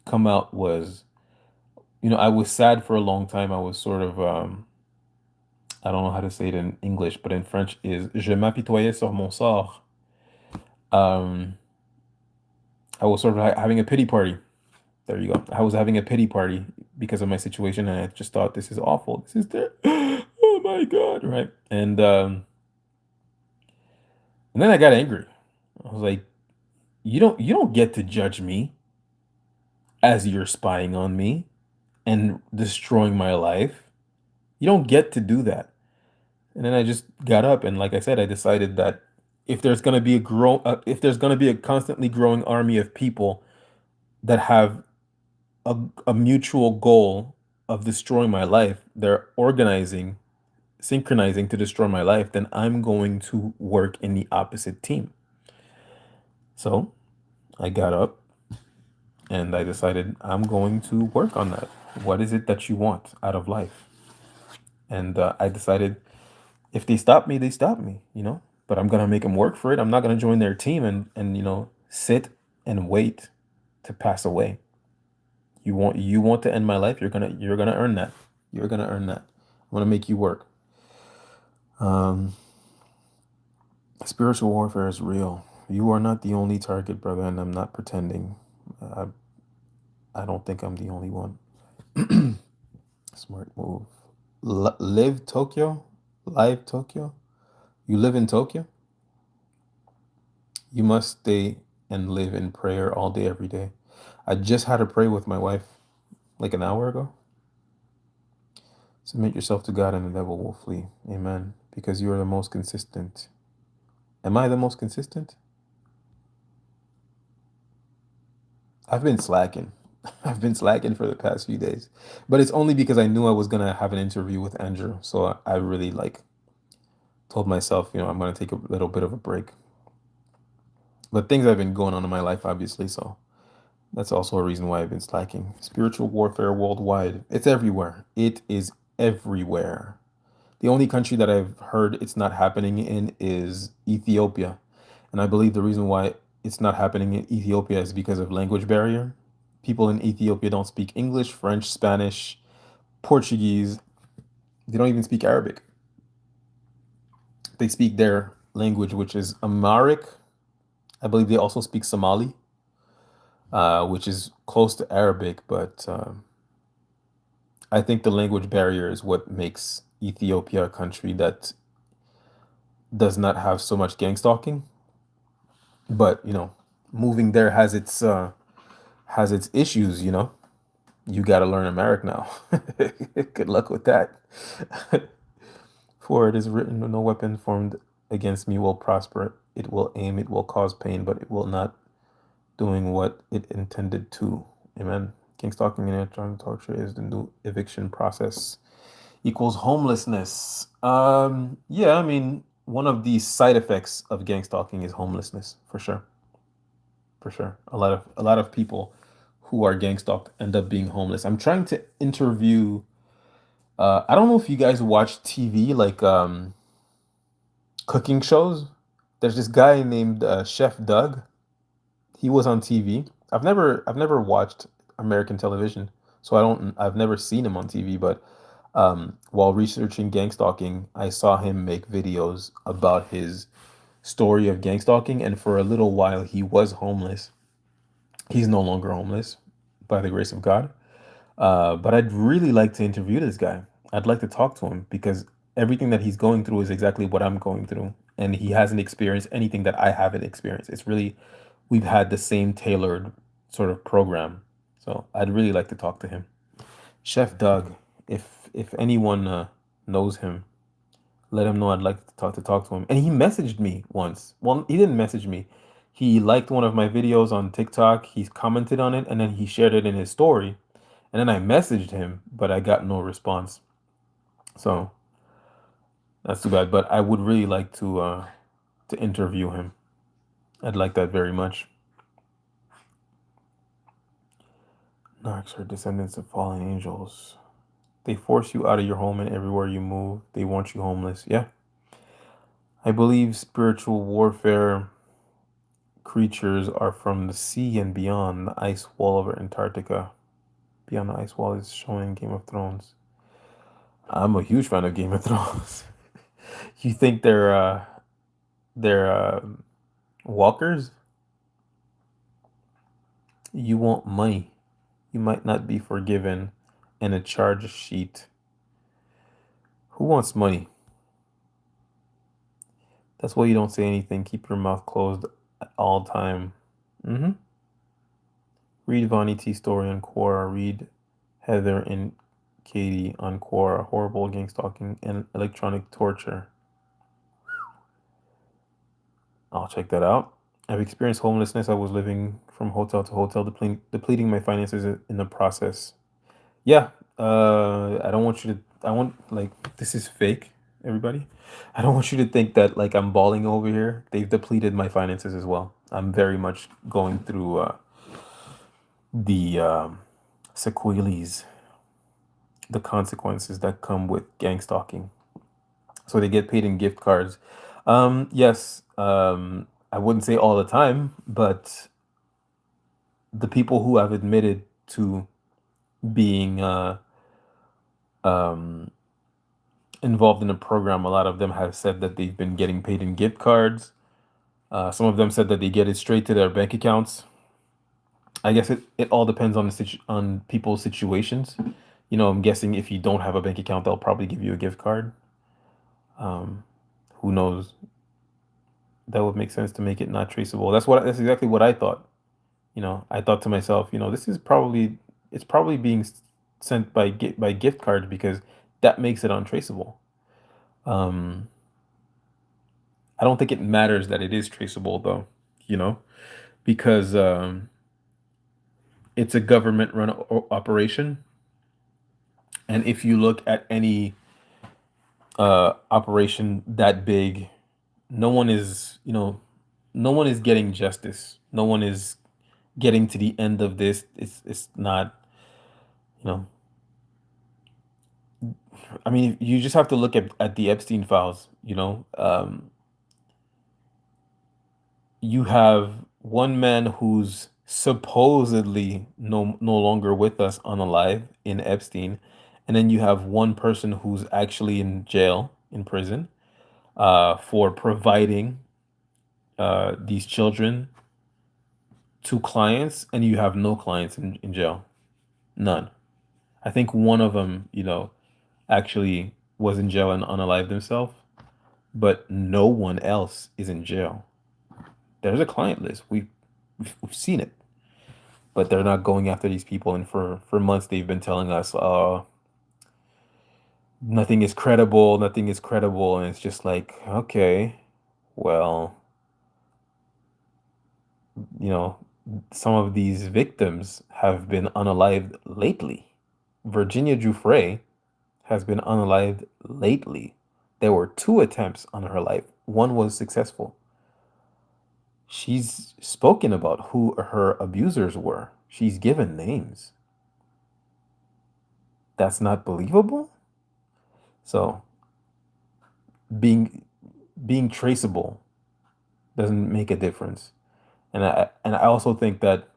come out was, I was sad for a long time. I was sort of, I don't know how to say it in English, but in French is je m'apitoyais sur mon sort. Um, I was sort of having a pity party. There you go. I was having a pity party because of my situation, and I just thought, this is awful. This is there. Oh my God, right? And then I got angry. I was like, you don't get to judge me. as you're spying on me and destroying my life. You don't get to do that. And then I just got up and, like I said, I decided that if there's going to be a constantly growing army of people that have a mutual goal of destroying my life, they're organizing, synchronizing to destroy my life, then I'm going to work in the opposite team. So I got up and I decided I'm going to work on that. What is it that you want out of life? And I decided if they stop me, they stop me, but I'm going to make them work for it. I'm not going to join their team and sit and wait to pass away. You want to end my life, you're gonna earn that. You're gonna earn that. I'm gonna make you work. Um, Spiritual warfare is real. You are not the only target, brother, and I'm not pretending. I, I don't think I'm the only one. Smart move. Live Tokyo? Live Tokyo? You live in Tokyo? You must stay and live in prayer all day, every day. I just had to pray with my wife like an hour ago. Submit yourself to God and the devil will flee. Amen. Because you are the most consistent. Am I the most consistent? I've been slacking. I've been slacking for the past few days. But it's only because I knew I was gonna have an interview with Andrew. So I really told myself, I'm gonna take a little bit of a break. But things have been going on in my life, obviously, so that's also a reason why I've been slacking. Spiritual warfare worldwide. It's everywhere. It is everywhere. The only country that I've heard it's not happening in is Ethiopia. And I believe the reason why it's not happening in Ethiopia is because of language barrier. People in Ethiopia don't speak English, French, Spanish, Portuguese. They don't even speak Arabic. They speak their language, which is Amharic. I believe they also speak Somali, which is close to Arabic, but I think the language barrier is what makes Ethiopia a country that does not have so much gang stalking. But moving there has its issues. You got to learn Amharic now. Good luck with that. For it is written, no weapon formed against me will prosper. It will aim, it will cause pain, but it will not doing what it intended to. Amen. King stalking and electronic torture is the new eviction process equals homelessness. Yeah, I mean, one of the side effects of gang stalking is homelessness, for sure. For sure. A lot of people who are gang stalked end up being homeless. I'm trying to interview I don't know if you guys watch TV cooking shows. There's this guy named Chef Doug. He was on TV. I've never watched American television, so I've never seen him on TV, but while researching gang stalking, I saw him make videos about his story of gang stalking, and for a little while he was homeless. He's no longer homeless by the grace of God. But I'd really like to interview this guy. I'd like to talk to him because everything that he's going through is exactly what I'm going through. And he hasn't experienced anything that I haven't experienced. We've had the same tailored sort of program. So I'd really like to talk to him. Chef Doug, if anyone knows him, let him know I'd like to talk to him. And he messaged me once. Well, he didn't message me. He liked one of my videos on TikTok. He's commented on it and then he shared it in his story. And then I messaged him, but I got no response. So that's too bad. But I would really like to interview him. I'd like that very much. Narcs are descendants of fallen angels. They force you out of your home and everywhere you move. They want you homeless. Yeah. I believe spiritual warfare creatures are from the sea and beyond the ice wall of Antarctica. Beyond the ice wall is shown in Game of Thrones. I'm a huge fan of Game of Thrones. You think they're walkers? You want money. You might not be forgiven and a charge sheet. Who wants money? That's why you don't say anything. Keep your mouth closed at all time. Mm-hmm. Read Vonnie T story on Quora. Read Heather and Katie on Quora. Horrible gang stalking and electronic torture. I'll check that out. I've experienced homelessness. I was living from hotel to hotel, depleting my finances in the process. Yeah, I don't want you to. I want like this is fake, everybody. I don't want you to think that like I'm balling over here. They've depleted my finances as well. I'm very much going through the sequelae, the consequences that come with gang stalking. So they get paid in gift cards. Yes, I wouldn't say all the time, but the people who have admitted to being um, involved in a program, a lot of them have said that they've been getting paid in gift cards. Some of them said that they get it straight to their bank accounts. I guess it all depends on on people's situations. You know, I'm guessing if you don't have a bank account, they'll probably give you a gift card. Um, who knows? That would make sense to make it not traceable. That's exactly what I thought. You know, I thought to myself, you know, this is probably it's probably being sent by gift card because that makes it untraceable. Um, I don't think it matters that it is traceable though, you know, because it's a government run operation. And if you look at any operation that big, no one is, you know, no one is getting justice. No one is getting to the end of this. It's not, you know, I mean, you just have to look at the Epstein files, you know. You have one man who's supposedly no longer with us unalive in Epstein, and then you have one person who's actually in jail, in prison, for providing these children to clients, and you have no clients in jail. None. I think one of them, you know, actually was in jail and unalived himself, but no one else is in jail. There's a client list. We've seen it, but they're not going after these people. And for months they've been telling us, nothing is credible, nothing is credible, and it's just like, okay, well, you know, some of these victims have been unalived lately. Virginia Giuffre has been unalived lately. There were two attempts on her life. One was successful. She's spoken about who her abusers were. She's given names. That's not believable. So being being traceable doesn't make a difference. And I also think that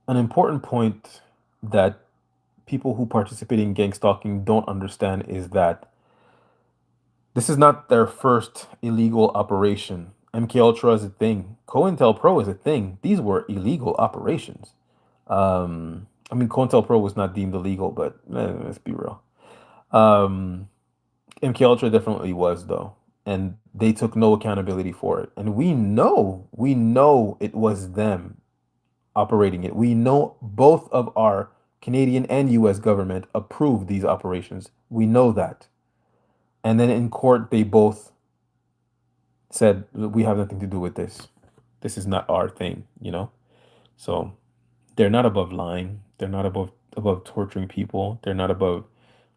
an important point that people who participate in gang stalking don't understand is that this is not their first illegal operation. MK Ultra is a thing. COINTELPRO is a thing. These were illegal operations. I mean, COINTELPRO was not deemed illegal, but let's be real. Um, MK Ultra definitely was though, and they took no accountability for it. And we know it was them operating it. We know both of our Canadian and U.S. government approved these operations. We know that. And then in court, they both said we have nothing to do with this. This is not our thing, you know. So they're not above lying. They're not above torturing people. They're not above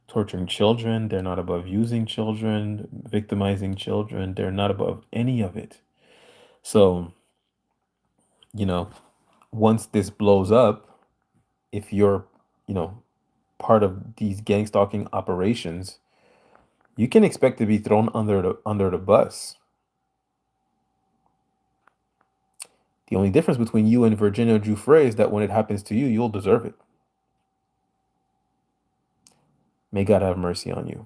torturing children. They're not above using children, victimizing children. They're not above any of it. So, you know, once this blows up, if you're, you know, part of these gang stalking operations, you can expect to be thrown under the bus. The only difference between you and Virginia Giuffre is that when it happens to you, you'll deserve it. May God have mercy on you.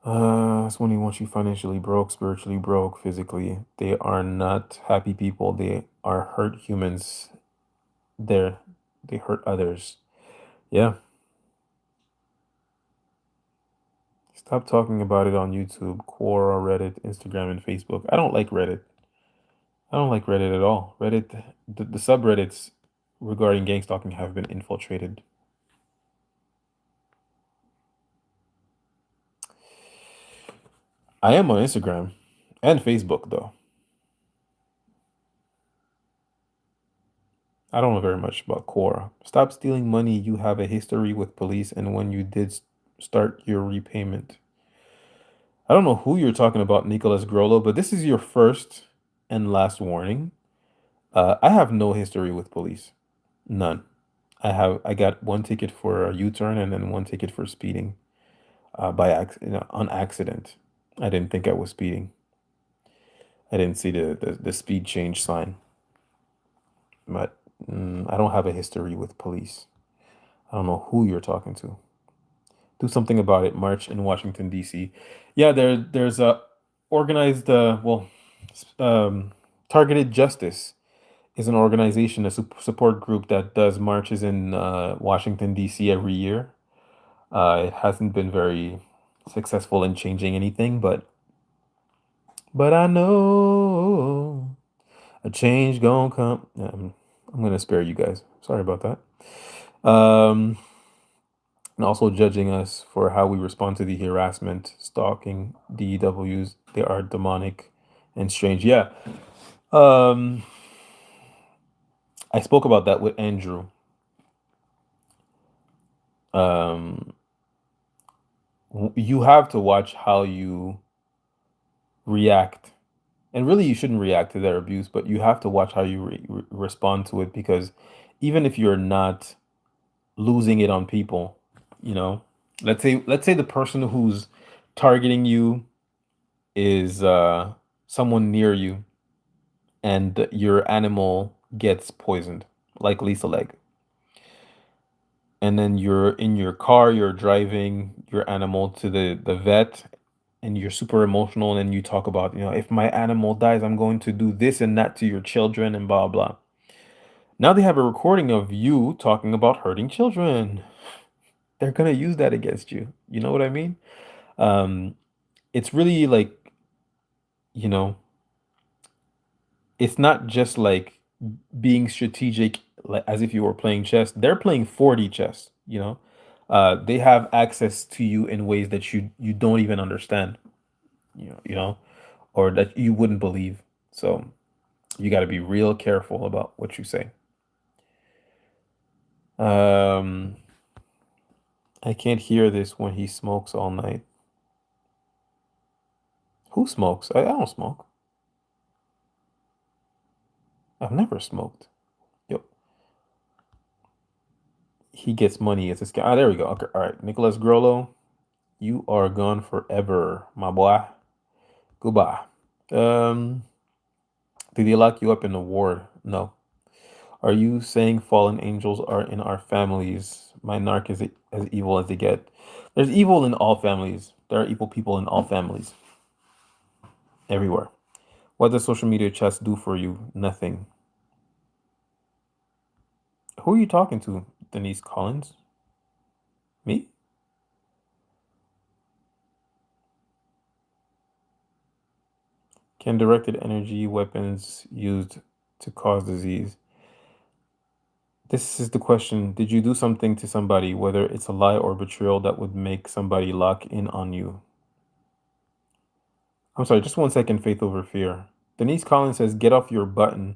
That's when he wants you financially broke, spiritually broke, physically. They are not happy people. They are hurt humans. They're they hurt others. Yeah. Stop talking about it on YouTube, Quora, Reddit, Instagram, and Facebook. I don't like Reddit. I don't like Reddit at all. Reddit, the subreddits regarding gang stalking have been infiltrated. I am on Instagram and Facebook, though. I don't know very much about Quora. Stop stealing money. You have a history with police, and when you did start your repayment. I don't know who you're talking about, Nicholas Grollo, but this is your first and last warning. I have no history with police. None. I got one ticket for a U-turn and then one ticket for speeding on accident. I didn't think I was speeding. I didn't see the speed change sign. But I don't have a history with police. I don't know who you're talking to. Do something about it. March in Washington D.C. Yeah, there's a organized Targeted Justice is an organization, a support group that does marches in Washington D.C. every year. It hasn't been very successful in changing anything, but I know a change gonna come. I'm gonna spare you guys. Sorry about that. And also judging us for how we respond to the harassment, stalking, DEWs. They are demonic and strange. Yeah. Um, I spoke about that with Andrew. Um, you have to watch how you react. And really, you shouldn't react to their abuse, but you have to watch how you respond to it because even if you're not losing it on people, you know, let's say the person who's targeting you is someone near you and your animal gets poisoned, like Lisa Leg. And then you're in your car, you're driving your animal to the vet, and you're super emotional, and then you talk about, if my animal dies, I'm going to do this and that to your children and blah blah. Now they have a recording of you talking about hurting children. They're gonna use that against you. You know what I mean? Um, it's really like, you know, it's not just like being strategic, like as if you were playing chess. They're playing 4D chess, they have access to you in ways that you don't even understand, or that you wouldn't believe. So you got to be real careful about what you say. um I can't hear this when he smokes all night. Who smokes? I don't smoke. I've never smoked. Yo, he gets money as a scam. There we go. Okay, all right, Nicholas Grollo, you are gone forever, my boy. Goodbye. Um, did he lock you up in a ward? No. Are you saying fallen angels are in our families? My narc is as evil as they get. There's evil in all families. There are evil people in all families, everywhere. What does social media chats do for you? Nothing. Who are you talking to? Denise Collins? Me? Can directed energy weapons used to cause disease? This is the question. Did you do something to somebody, whether it's a lie or betrayal, that would make somebody lock in on you? I'm sorry, just 1 second, faith over fear. Denise Collins says, get off your button.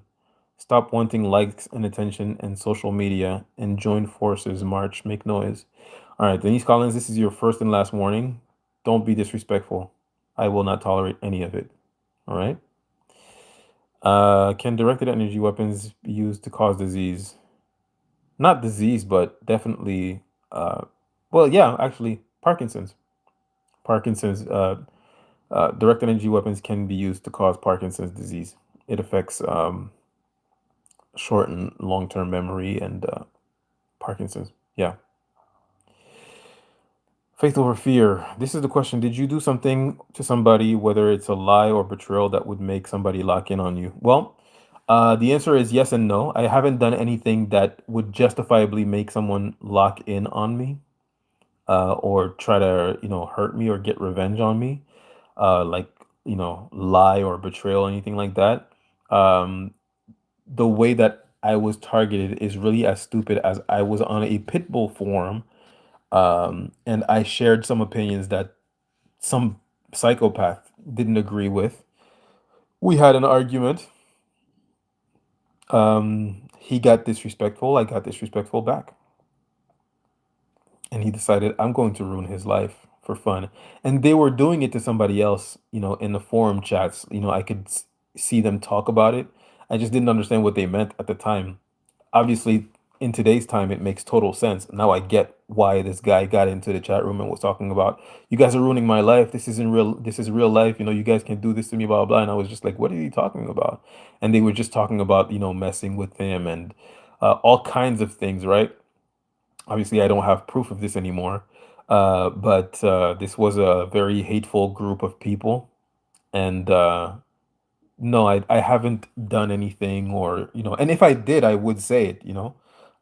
Stop wanting likes and attention and social media and join forces. March, make noise. All right, Denise Collins, this is your first and last warning. Don't be disrespectful. I will not tolerate any of it. All right. Can directed energy weapons be used to cause disease? Not disease, but definitely. Well, yeah, actually, Parkinson's. Parkinson's. Directed energy weapons can be used to cause Parkinson's disease. It affects short and long-term memory and Parkinson's. Yeah. Faith over fear. This is the question. Did you do something to somebody, whether it's a lie or betrayal, that would make somebody lock in on you? Well, the answer is yes and no. I haven't done anything that would justifiably make someone lock in on me. or try to, hurt me or get revenge on me, like, lie or betrayal or anything like that. Um, the way that I was targeted is really as stupid as I was on a Pitbull forum, and I shared some opinions that some psychopath didn't agree with. We had an argument. He got disrespectful. I got disrespectful back. And he decided I'm going to ruin his life for fun. And they were doing it to somebody else, in the forum chats. I could see them talk about it. I just didn't understand what they meant at the time. Obviously, in today's time, it makes total sense. Now I get why this guy got into the chat room and was talking about, you guys are ruining my life. This isn't real. This is real life. You guys can do this to me, blah, blah, blah. And I was just like, what are you talking about? And they were just talking about, messing with him and all kinds of things, right? Obviously, I don't have proof of this anymore. But this was a very hateful group of people. And no, I haven't done anything, or, and if I did, I would say it.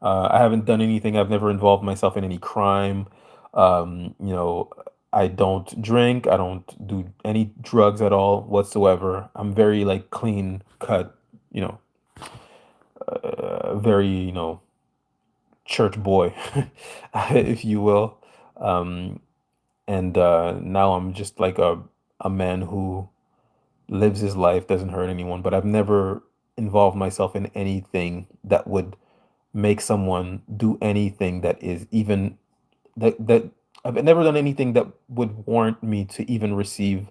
I haven't done anything. I've never involved myself in any crime. Um, you know, I don't drink. I don't do any drugs at all whatsoever. I'm very like clean cut, you know, very, church boy, if you will. Um, and now I'm just like a man who lives his life, doesn't hurt anyone, but I've never involved myself in anything that would make someone do anything that is even that I've never done anything that would warrant me to even receive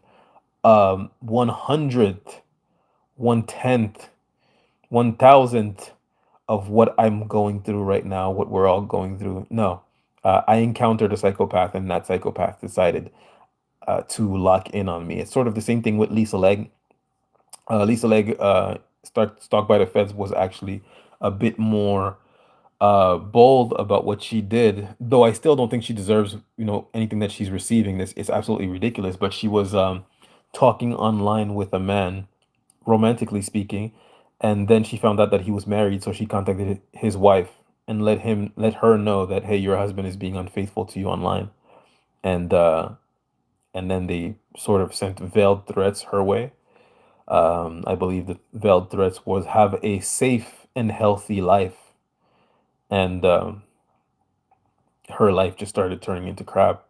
100th, 1/10th, 1,000th of what I'm going through right now, what we're all going through. No. I encountered a psychopath, and that psychopath decided to lock in on me. It's sort of the same thing with Lisa Legg. Lisa Legg, stalked by the feds, was actually a bit more bold about what she did. Though I still don't think she deserves, anything that she's receiving. This It's absolutely ridiculous. But she was talking online with a man, romantically speaking, and then she found out that he was married, so she contacted his wife and let her know that, hey, your husband is being unfaithful to you online, and then they sort of sent veiled threats her way. I believe the veiled threats was have a safe and healthy life, and her life just started turning into crap.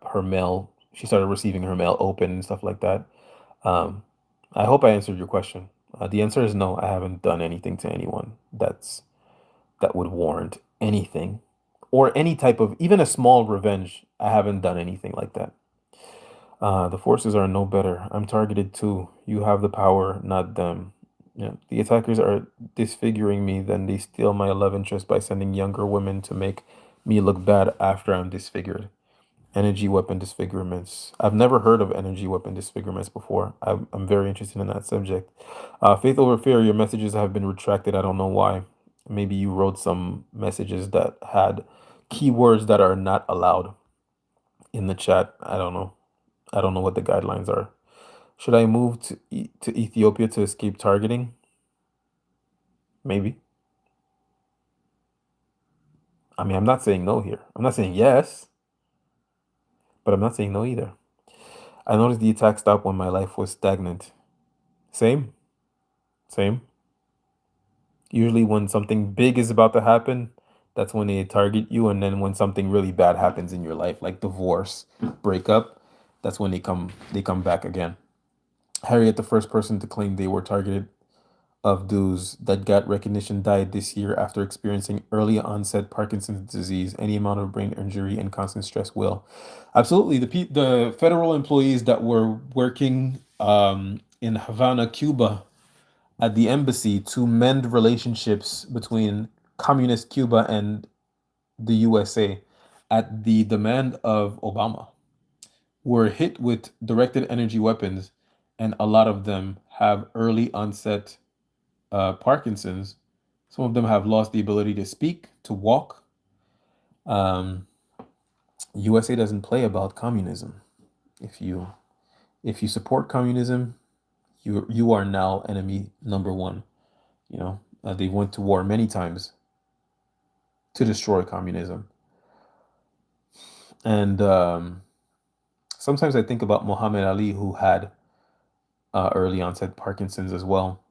She started receiving her mail open and stuff like that. Um, I hope I answered your question. The answer is no. I haven't done anything to anyone that would warrant anything, or any type of even a small revenge. I haven't done anything like that. The forces are no better. I'm targeted too. You have the power, not them. Yeah, the attackers are disfiguring me, then they steal my love interest by sending younger women to make me look bad after I'm disfigured. Energy weapon disfigurements. I've never heard of energy weapon disfigurements before. I'm very interested in that subject. Faith over fear, your messages have been retracted. I don't know why. Maybe you wrote some messages that had keywords that are not allowed in the chat. I don't know. I don't know what the guidelines are. Should I move to Ethiopia to escape targeting? Maybe. I mean, I'm not saying no here. I'm not saying yes, but I'm not saying no either. I noticed the attack stopped when my life was stagnant. Same, same. Usually, when something big is about to happen, that's when they target you. And then when something really bad happens in your life, like divorce, breakup, that's when they come back again. Harriet, the first person to claim they were targeted of those that got recognition, died this year after experiencing early onset Parkinson's disease. Any amount of brain injury and constant stress will. Absolutely. The federal employees that were working in Havana, Cuba, at the embassy to mend relationships between communist Cuba and the USA at the demand of Obama were hit with directed energy weapons, and a lot of them have early onset Parkinson's. Some of them have lost the ability to speak, to walk. Um, USA doesn't play about communism. If you support communism, you are now enemy number one. They went to war many times to destroy communism. And sometimes I think about Muhammad Ali, who had early onset Parkinson's as well.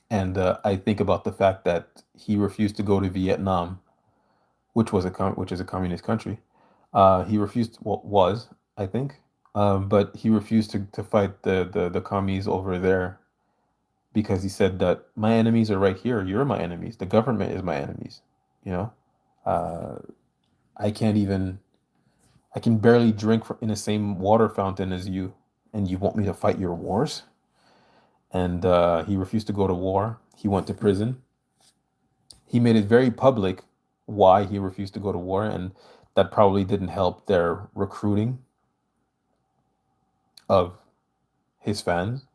And I think about the fact that he refused to go to Vietnam, which is a communist country. He refused, well, was, I think, but he refused to fight the commies over there because he said that my enemies are right here. You're my enemies. The government is my enemies. You know, uh, I can't even. I can barely drink in the same water fountain as you, and you want me to fight your wars? And he refused to go to war. He went to prison. He made it very public why he refused to go to war, and that probably didn't help their recruiting of his fans,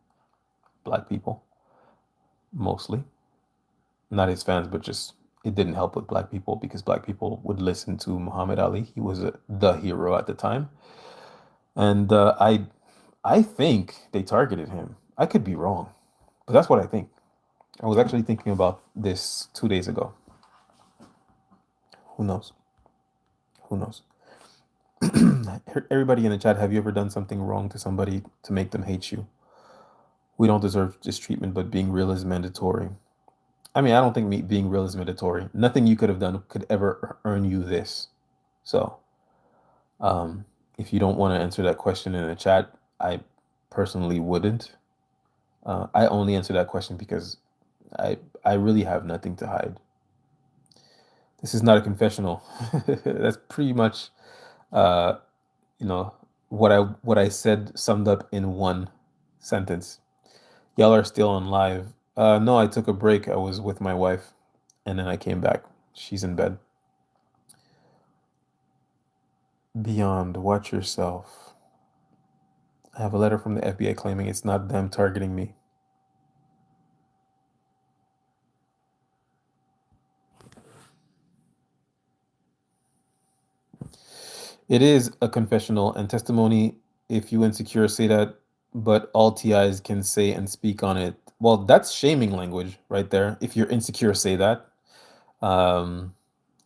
black people mostly. Not his fans, but just it didn't help with black people because black people would listen to Muhammad Ali. He was the hero at the time, and I think they targeted him. I could be wrong, but that's what I think. I was actually thinking about this 2 days ago. Who knows? Who knows? Everybody in the chat, have you ever done something wrong to somebody to make them hate you? We don't deserve this treatment, but being real is mandatory. I mean, I don't think me being real is mandatory. Nothing you could have done could ever earn you this. So, um, if you don't want to answer that question in the chat, I personally wouldn't. I only answer that question because I really have nothing to hide. This is not a confessional. That's pretty much uh, you know, what I said summed up in one sentence. Y'all are still on live. No, I took a break. I was with my wife, and then I came back. She's in bed. Beyond, watch yourself. I have a letter from the FBI claiming it's not them targeting me. It is a confessional and testimony. If you insecure, say that, but all TIs can say and speak on it. Well, that's shaming language right there. If you're insecure, say that. Um,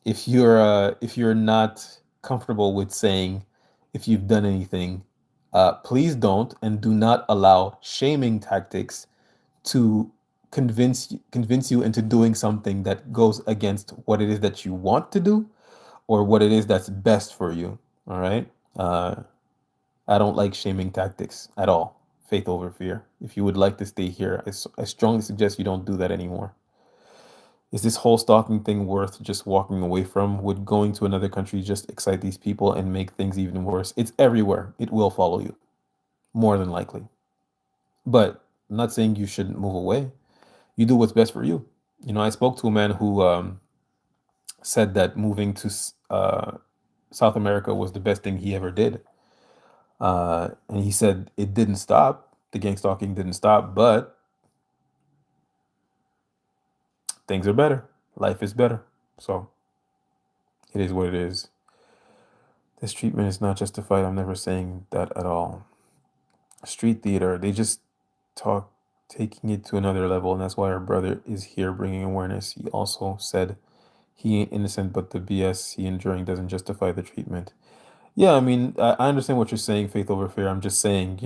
if you're not comfortable with saying if you've done anything, please don't and do not allow shaming tactics to convince you into doing something that goes against what it is that you want to do or what it is that's best for you. All right. I don't like shaming tactics at all. Faith over fear. If you would like to stay here, I strongly suggest you don't do that anymore. Is this whole stalking thing worth just walking away from? Would going to another country just excite these people and make things even worse? It's everywhere. It will follow you, more than likely. But I'm not saying you shouldn't move away. You do what's best for you. You know, I spoke to a man who said that moving to South America was the best thing he ever did. And he said it didn't stop. The gang stalking didn't stop, but things are better. Life is better. So it is what it is. This treatment is not justified. I'm never saying that at all. Street theater, they just talk, taking it to another level, and that's why our brother is here bringing awareness. He also said he ain't innocent, but the BS he enduring doesn't justify the treatment. Yeah, I mean, I understand what you're saying, faith over fear. I'm just saying,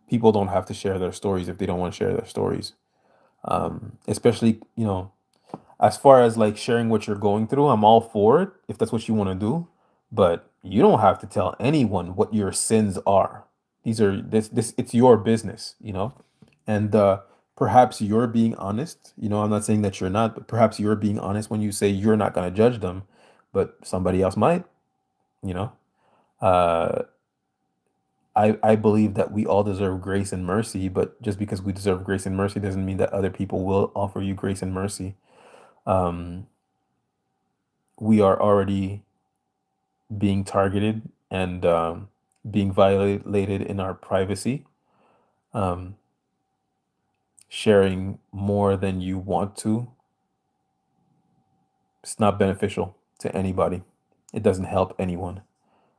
people don't have to share their stories if they don't want to share their stories. Especially, as far as like sharing what you're going through, I'm all for it if that's what you want to do, but you don't have to tell anyone what your sins are. These are this it's your business, And perhaps you're being honest. I'm not saying that you're not, but perhaps you're being honest when you say you're not going to judge them, but somebody else might, you know. Uh I believe that we all deserve grace and mercy, but just because we deserve grace and mercy doesn't mean that other people will offer you grace and mercy. Um, we are already being targeted and being violated in our privacy, um, sharing more than you want to. It's not beneficial to anybody. It doesn't help anyone.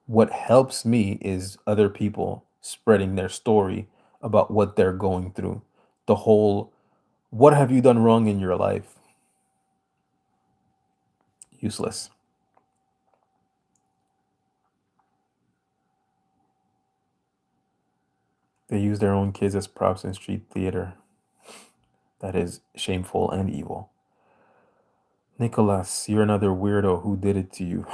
What helps me is other people spreading their story about what they're going through. The whole, what have you done wrong in your life? Useless. They use their own kids as props in street theater. That is shameful and evil. Nicholas, you're another weirdo. Who did it to you?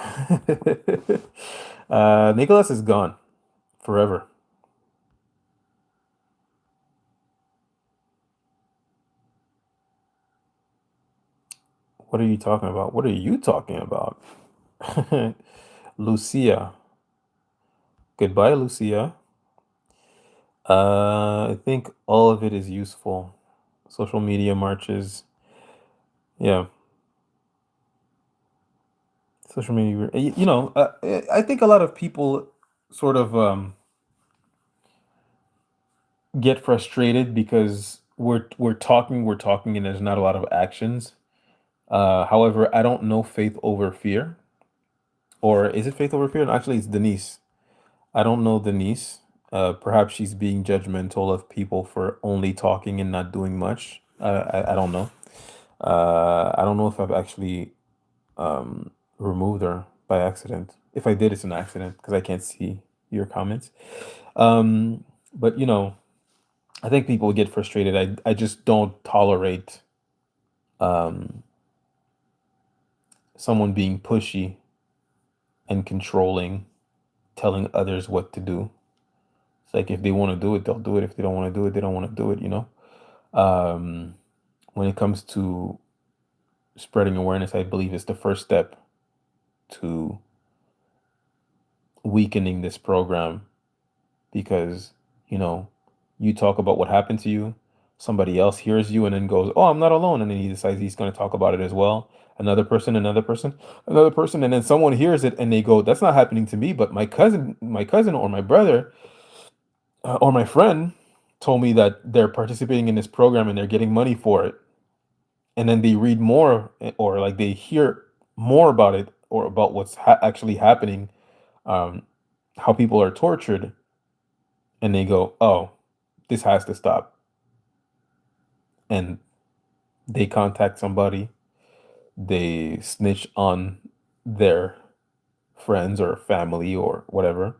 Nicholas is gone forever. What are you talking about? What are you talking about? Lucia. Goodbye, Lucia. I think all of it is useful. Social media marches. Yeah, social media. I think a lot of people sort of get frustrated because we're talking, and there's not a lot of actions. However, I don't know faith over fear, or is it faith over fear? Actually, it's Denise. I don't know Denise. Perhaps she's being judgmental of people for only talking and not doing much. I don't know. I don't know if I've actually removed her by accident. If I did, it's an accident because I can't see your comments. But I think people get frustrated. I just don't tolerate um, someone being pushy and controlling, telling others what to do. It's like if they want to do it, they'll do it. If they don't want to do it, they don't want to do it. Um, when it comes to spreading awareness, I believe it's the first step to weakening this program because, you know, you talk about what happened to you, somebody else hears you and then goes, "Oh, I'm not alone." And then he decides he's going to talk about it as well. Another person, another person, and then someone hears it and they go, "That's not happening to me, but my cousin or my brother or my friend told me that they're participating in this program and they're getting money for it." And then they read more or like they hear more about it or about what's actually happening, um, how people are tortured, and they go, "Oh, this has to stop." And they contact somebody, they snitch on their friends or family or whatever,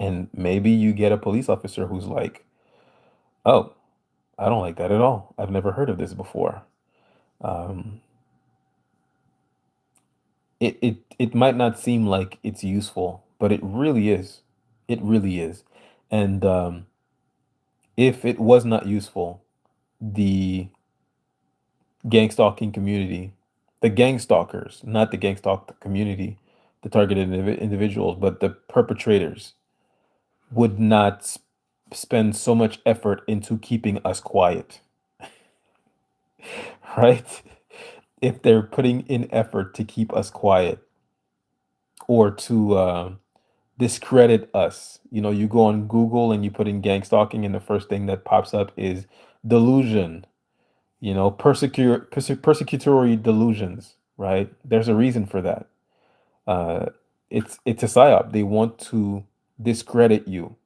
and maybe you get a police officer who's like, "Oh, I don't like that at all. I've never heard of this before." Um, it might not seem like it's useful, but it really is. It really is. And if it was not useful, the gang stalking community, the gang stalkers, not the gang stalk community, the targeted individuals, but the perpetrators would not spend so much effort into keeping us quiet, right? If they're putting in effort to keep us quiet or to discredit us. You go on Google and you put in gang stalking, and the first thing that pops up is delusion, persecutory delusions, right? There's a reason for that. Uh, it's a psyop. They want to discredit you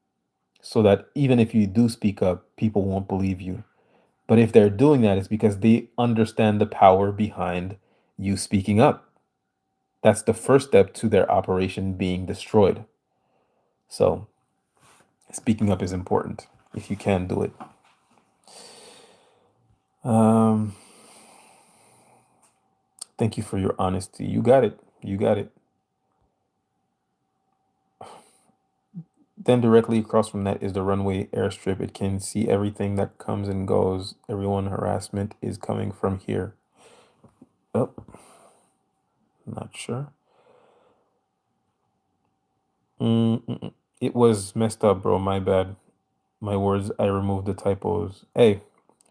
so that even if you do speak up, people won't believe you. But if they're doing that, it's because they understand the power behind you speaking up. That's the first step to their operation being destroyed. So speaking up is important if you can do it. Um, thank you for your honesty. You got it. You got it. Then directly across from that is the runway airstrip. It can see everything that comes and goes. Everyone harassment is coming from here. Oh, not sure. It was messed up, bro. My bad. My words. I removed the typos. Hey,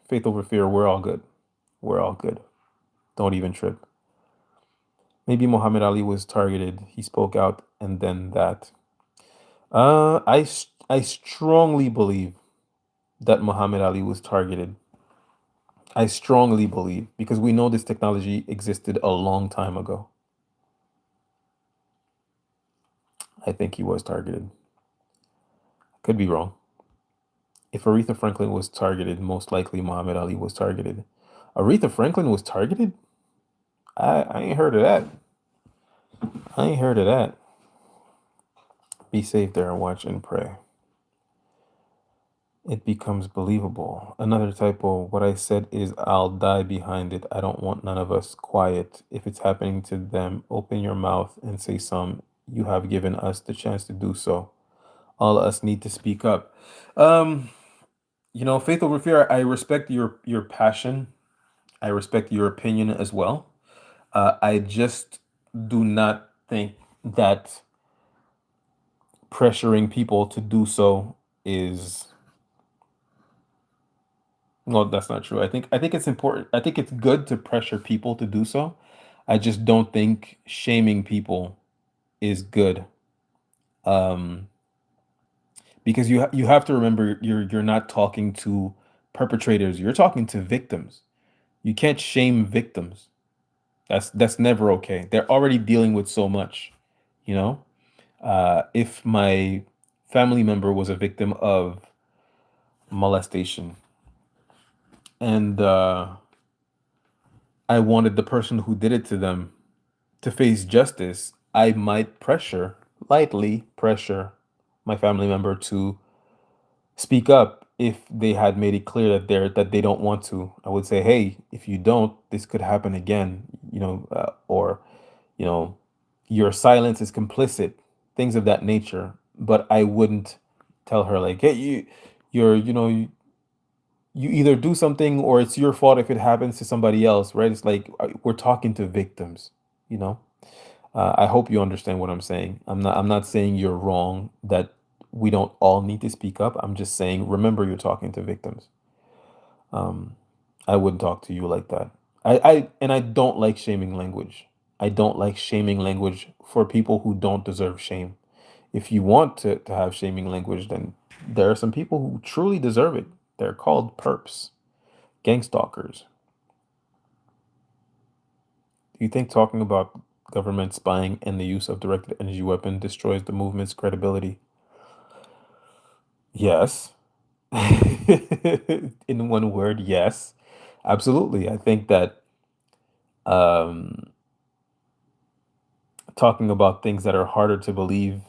faith over fear. We're all good. We're all good. Don't even trip. Maybe Muhammad Ali was targeted. He spoke out, and then that. I strongly believe that Muhammad Ali was targeted. I strongly believe because we know this technology existed a long time ago. I think he was targeted. Could be wrong. If Aretha Franklin was targeted, most likely Muhammad Ali was targeted. Aretha Franklin was targeted? I ain't heard of that. I ain't heard of that. Be safe there and watch and pray. it becomes believable. Another typo, what I said is I'll die behind it. I don't want none of us quiet. If it's happening to them, open your mouth and say some. You have given us the chance to do so. All of us need to speak up. Um, Faith over fear, I respect your passion. I respect your opinion as well. I just do not think that pressuring people to do so is no, that's not true. I think it's important. I think it's good to pressure people to do so. I just don't think shaming people is good. Um, because you have to remember you're not talking to perpetrators. You're talking to victims. You can't shame victims. That's never okay. They're already dealing with so much, you know? If my family member was a victim of molestation and I wanted the person who did it to them to face justice, I might lightly pressure my family member to speak up if they had made it clear that they don't want to. I would say, "Hey, if you don't, this could happen again," or you know, your silence is complicit, things of that nature. But I wouldn't tell her like, "Hey, you're, you either do something or it's your fault if it happens to somebody else," right? It's like we're talking to victims, you know. I hope you understand what I'm saying. I'm not saying you're wrong that we don't all need to speak up. I'm just saying remember you're talking to victims. Um, I wouldn't talk to you like that. I don't like shaming language. I don't like shaming language for people who don't deserve shame. If you want to have shaming language, then there are some people who truly deserve it. They're called perps, gangstalkers. Do you think talking about government spying and the use of directed energy weapon destroys the movement's credibility? Yes. In one word, yes. Absolutely. I think that um, talking about things that are harder to believe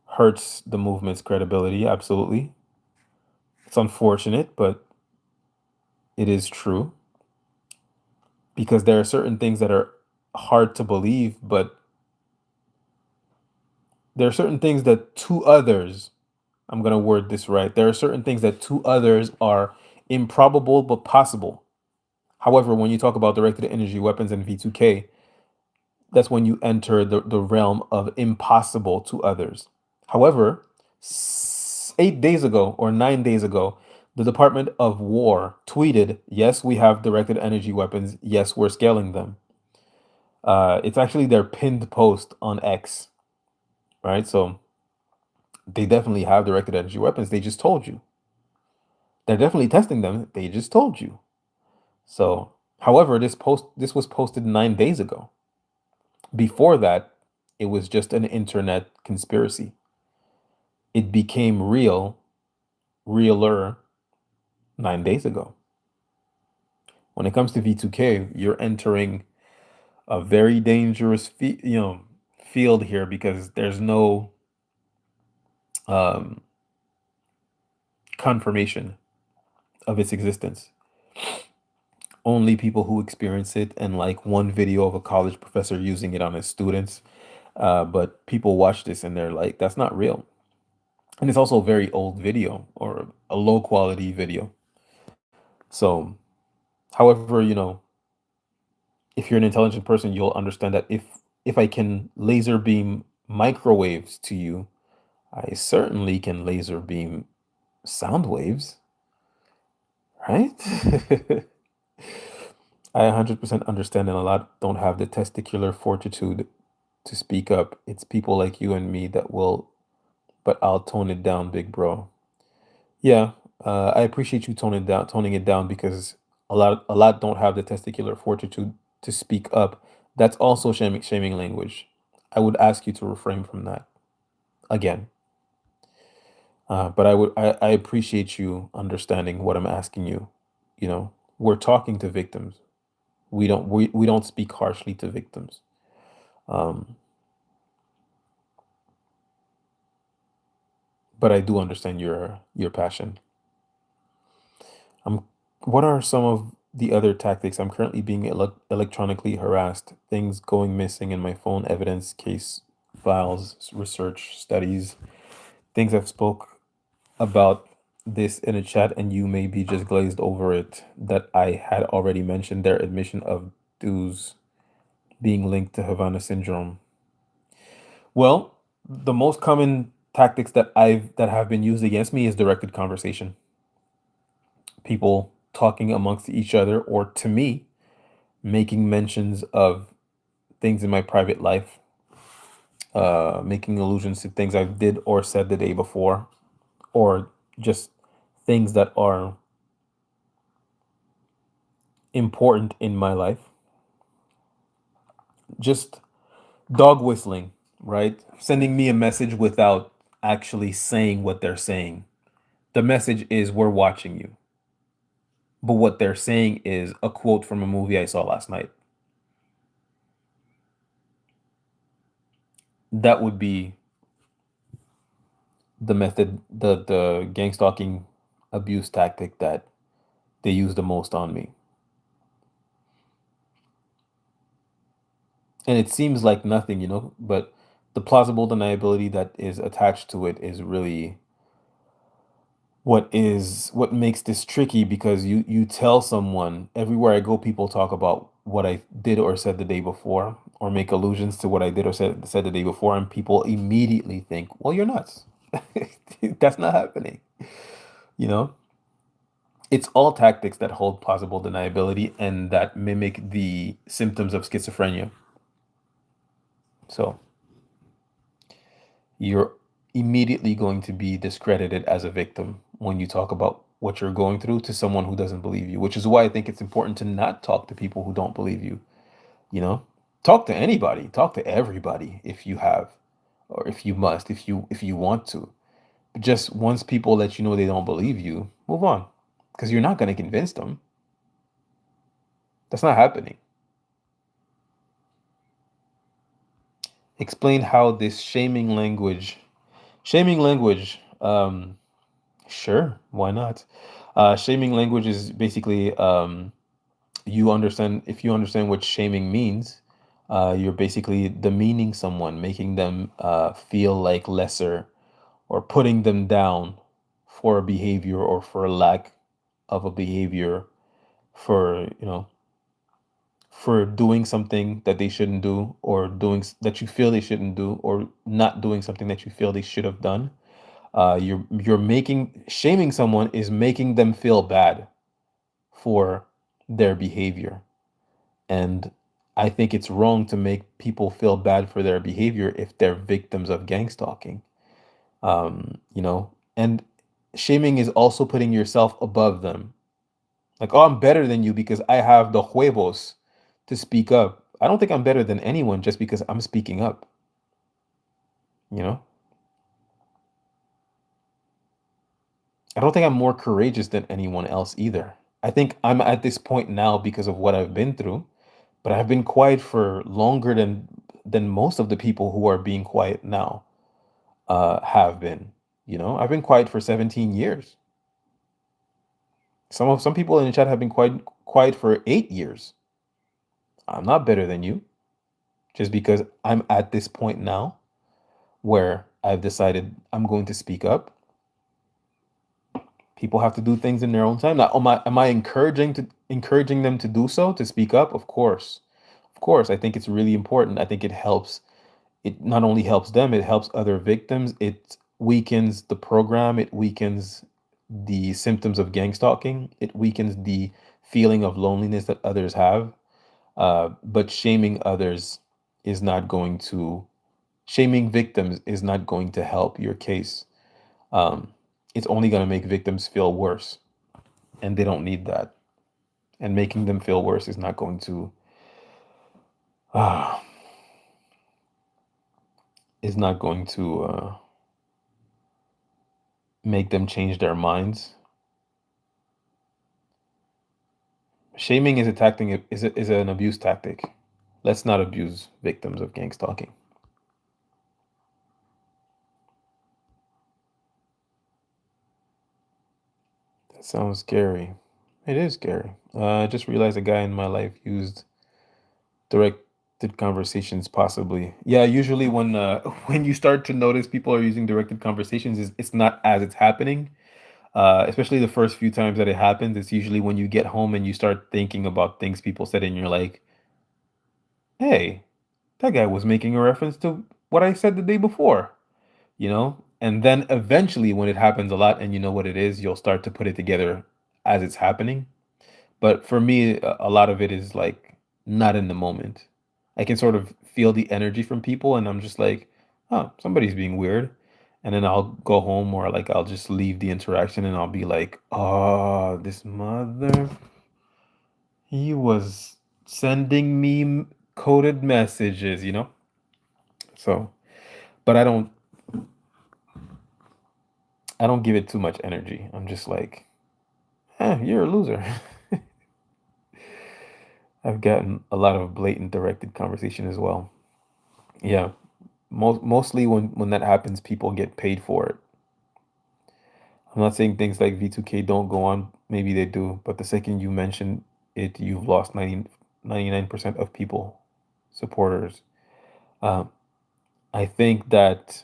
hurts the movement's credibility. Absolutely. It's unfortunate, but it is true because there are certain things that are hard to believe, but there are certain things that to others, I'm going to word this right. There are certain things that to others are improbable but possible. However, when you talk about directed energy weapons and V2K, that's when you enter the realm of impossible to others. However, 8 days ago or 9 days ago, the Department of War tweeted, yes, we have directed energy weapons. Yes, we're scaling them. It's actually their pinned post on X, right? So they definitely have directed energy weapons. They just told you. They're definitely testing them. They just told you. So, however, this was posted 9 days ago. Before that, it was just an internet conspiracy. It became realer 9 days ago. When it comes to V2K, you're entering a very dangerous field here because there's no um, confirmation of its existence. Only people who experience it and like one video of a college professor using it on his students. But people watch this and they're like, that's not real. And it's also a very old video or a low quality video. So, however, if you're an intelligent person, you'll understand that if I can laser beam microwaves to you, I certainly can laser beam sound waves, right? I 100% understand, and a lot don't have the testicular fortitude to speak up. It's people like you and me that will, but I'll tone it down, big bro. Yeah, I appreciate you toning it down because a lot don't have the testicular fortitude to speak up. That's also shaming language. I would ask you to refrain from that again. But I appreciate you understanding what I'm asking you. We're talking to victims. We don't speak harshly to victims. Um, but I do understand your passion. Um, what are some of the other tactics? I'm currently being electronically harassed. Things going missing in my phone, evidence, case files, research, studies. Things I've spoke about this in a chat, and you may be just glazed over it. That I had already mentioned their admission of dues being linked to Havana syndrome. Well, the most common tactics that have been used against me is directed conversation. People talking amongst each other or to me, making mentions of things in my private life, making allusions to things I did or said the day before, or just things that are important in my life. Just dog whistling, right? Sending me a message without actually saying what they're saying. The message is, we're watching you. But what they're saying is a quote from a movie I saw last night. That would be the method, the gang stalking abuse tactic that they use the most on me. And it seems like nothing, but the plausible deniability that is attached to it is really what makes this tricky, because you tell someone, everywhere I go, people talk about what I did or said the day before, or make allusions to what I did or said the day before, and people immediately think, well, you're nuts. That's not happening. You know, it's all tactics that hold plausible deniability and that mimic the symptoms of schizophrenia. So you're immediately going to be discredited as a victim when you talk about what you're going through to someone who doesn't believe you, which is why I think it's important to not talk to people who don't believe you, you know? Talk to anybody, talk to everybody if you have, or if you must, if you want to. But just once people let you know they don't believe you, move on. Because you're not going to convince them. That's not happening. Explain how this shaming language, sure, why not? Shaming language is basically, if you understand what shaming means, you're basically demeaning someone, making them feel like lesser, or putting them down for a behavior or for a lack of a behavior, for, for doing something that they shouldn't do, or that you feel they shouldn't do, or not doing something that you feel they should have done. You're making Shaming someone is making them feel bad for their behavior. And I think it's wrong to make people feel bad for their behavior if they're victims of gang stalking. And shaming is also putting yourself above them. Like, oh, I'm better than you because I have the huevos to speak up. I don't think I'm better than anyone just because I'm speaking up, you know? I don't think I'm more courageous than anyone else either. I think I'm at this point now because of what I've been through, but I've been quiet for longer than most of the people who are being quiet now have been. I've been quiet for 17 years. Some people in the chat have been quiet for 8 years. I'm not better than you just because I'm at this point now where I've decided I'm going to speak up. People have to do things in their own time. Now, am I encouraging them to do so, to speak up? Of course. Of course, I think it's really important. I think it helps. It not only helps them, it helps other victims. It weakens the program, it weakens the symptoms of gang stalking, it weakens the feeling of loneliness that others have. But is not going to, shaming victims is not going to help your case. Um, it's only going to make victims feel worse, and they don't need that. And making them feel worse is not going to, uh, make them change their minds. Shaming is is an abuse tactic. Let's not abuse victims of gang stalking. Sounds scary. It is scary. I just realized a guy in my life used directed conversations, possibly. Yeah, usually when when you start to notice people are using directed conversations, it's not as it's happening. Especially the first few times that it happens, it's usually when you get home and you start thinking about things people said, and you're like, "Hey, that guy was making a reference to what I said the day before." And then eventually, when it happens a lot and you know what it is, you'll start to put it together as it's happening. But for me, a lot of it is like not in the moment. I can sort of feel the energy from people, and I'm just like, oh, somebody's being weird. And then I'll go home, or like I'll just leave the interaction, and I'll be like, oh, this mother, he was sending me coded messages. So, but I don't give it too much energy. I'm just like, you're a loser. I've gotten a lot of blatant directed conversation as well. Yeah. Mostly when that happens, people get paid for it. I'm not saying things like V2K don't go on. Maybe they do, but the second you mention it, you've lost 99% of people, supporters. Um, I think that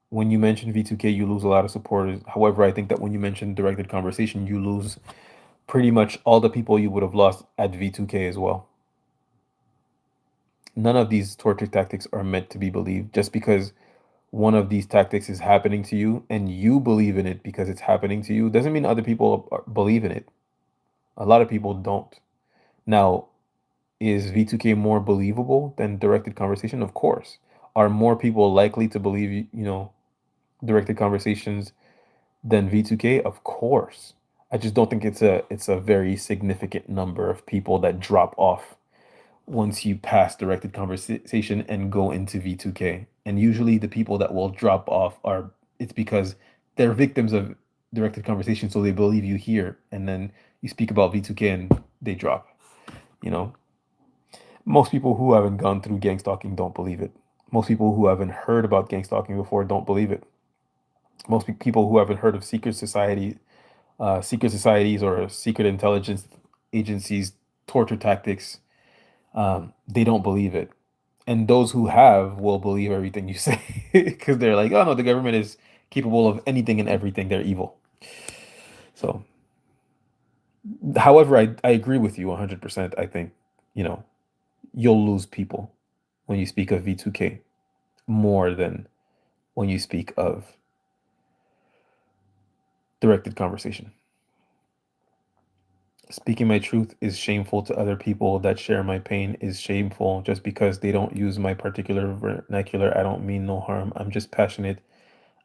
when you mention V2K, you lose a lot of supporters. However, I think that when you mention directed conversation, you lose pretty much all the people you would have lost at V2K as well. None of these torture tactics are meant to be believed. Just because one of these tactics is happening to you and you believe in it because it's happening to you doesn't mean other people believe in it. A lot of people don't. Now, is V2K more believable than directed conversation? Of course. Are more people likely to believe, directed conversations than V2K? Of course. I just don't think it's a very significant number of people that drop off once you pass directed conversation and go into V2K. And usually the people that will drop off it's because they're victims of directed conversation, so they believe you here, and then you speak about V2K and they drop. You know, most people who haven't gone through gang stalking don't believe it. Most people who haven't heard about gang stalking before don't believe it. Most people who haven't heard of secret societies or secret intelligence agencies, torture tactics, they don't believe it. And those who have will believe everything you say because they're like, oh no, the government is capable of anything and everything. They're evil. So, however, I agree with you 100%. I think, you know, you'll lose people when you speak of V2K more than when you speak of directed conversation. Speaking my truth is shameful to other people that share my pain is shameful just because they don't use my particular vernacular. I don't mean no harm. I'm just passionate.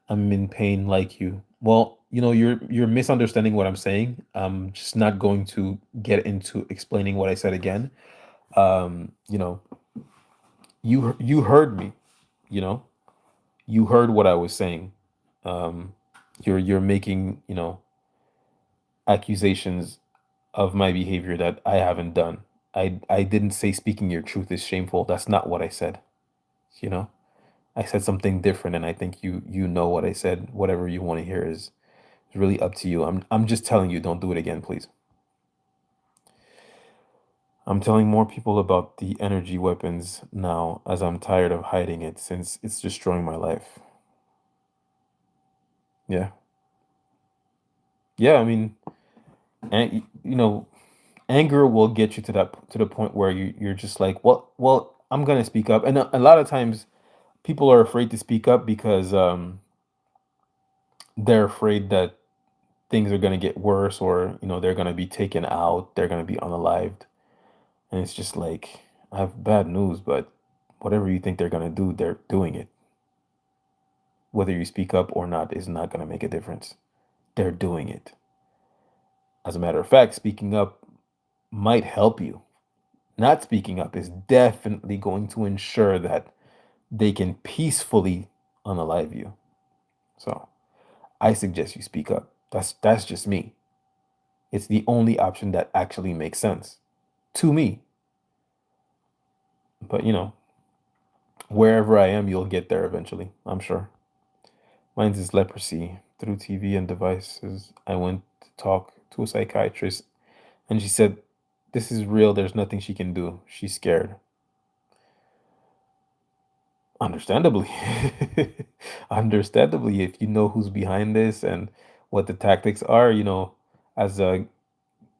I'm in pain like you. Well, you're misunderstanding what I'm saying. I'm just not going to get into explaining what I said again. Um, you know, you heard me, you know. You heard what I was saying. Um, you're making, accusations of my behavior that I haven't done. I didn't say speaking your truth is shameful. That's not what I said, you know. I said something different, and I think you know what I said. Whatever you want to hear is really up to you. I'm just telling you, don't do it again, please. I'm telling more people about the energy weapons now as I'm tired of hiding it since it's destroying my life. Yeah. Yeah, I mean, and anger will get you to the point where you're just like, well, I'm gonna speak up. And a lot of times people are afraid to speak up because they're afraid that things are gonna get worse, or they're gonna be taken out, they're gonna be unalived. And it's just like, I have bad news, but whatever you think they're gonna do, they're doing it. Whether you speak up or not is not gonna make a difference. They're doing it. As a matter of fact, speaking up might help you. Not speaking up is definitely going to ensure that they can peacefully unalive you. So I suggest you speak up. That's just me. It's the only option that actually makes sense to me. But wherever I am, you'll get there eventually, I'm sure. Mine's is leprosy. through TV and devices. I went to talk to a psychiatrist, and she said, "This is real. There's nothing she can do. She's scared." Understandably. Understandably, if you know who's behind this and what the tactics are, as a,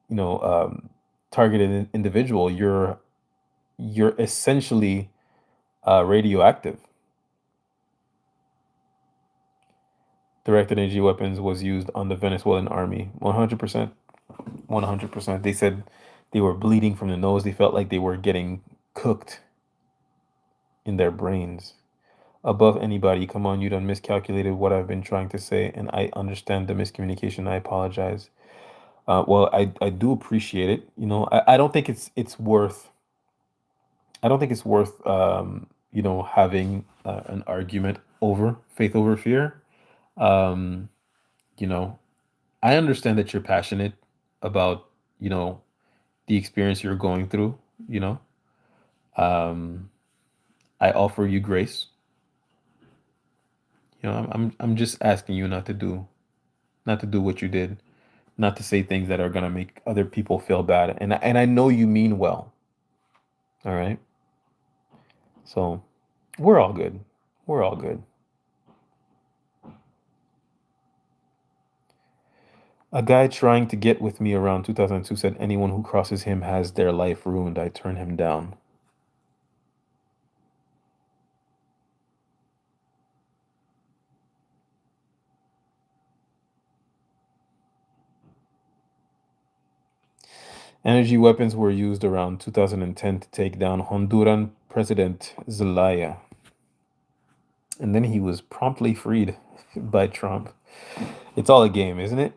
you know, um, targeted individual, you're essentially radioactive. Direct energy weapons was used on the Venezuelan army. 100%. 100%. They said they were bleeding from the nose. They felt like they were getting cooked in their brains. Above anybody, come on, you done miscalculated what I've been trying to say, and I understand the miscommunication. I apologize. Well, I do appreciate it. I don't think it's worth. I don't think it's worth having an argument over faith over fear. Um, you know, I understand that you're passionate about you know the experience you're going through. You know, um, I offer you grace. I'm just asking you not to do what you did, not to say things that are gonna make other people feel bad. And I know you mean well. All right. So we're all good. We're all good. A guy trying to get with me around 2002 said anyone who crosses him has their life ruined. I turn him down. Energy weapons were used around 2010 to take down Honduran President Zelaya. And then he was promptly freed by Trump. It's all a game, isn't it?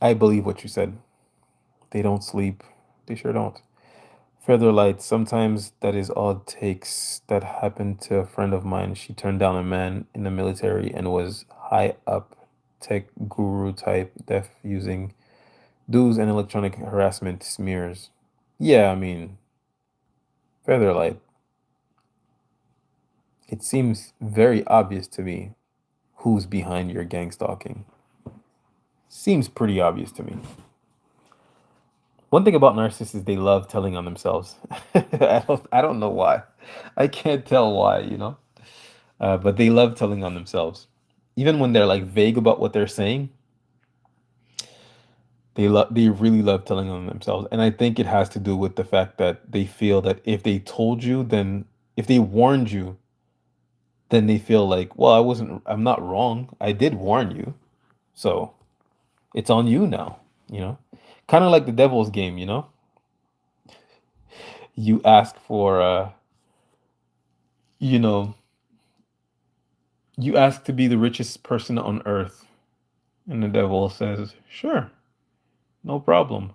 I believe what you said. They don't sleep. They sure don't. Further light, sometimes that is all it takes. That happened to a friend of mine. She turned down a man in the military and was high up tech guru type, def using dues and electronic harassment smears. Yeah, I mean, further light. It seems very obvious to me who's behind your gang stalking. Seems pretty obvious to me. One thing about narcissists is they love telling on themselves. I don't know why. I can't tell why. But they love telling on themselves. Even when they're like vague about what they're saying, they really love telling on themselves. And I think it has to do with the fact that they feel that if they told you, then if they warned you, then they feel like, well, I'm not wrong. I did warn you. So it's on you now, you know? Kind of like the devil's game. You ask for you know, you ask to be the richest person on earth, and the devil says, "Sure, no problem."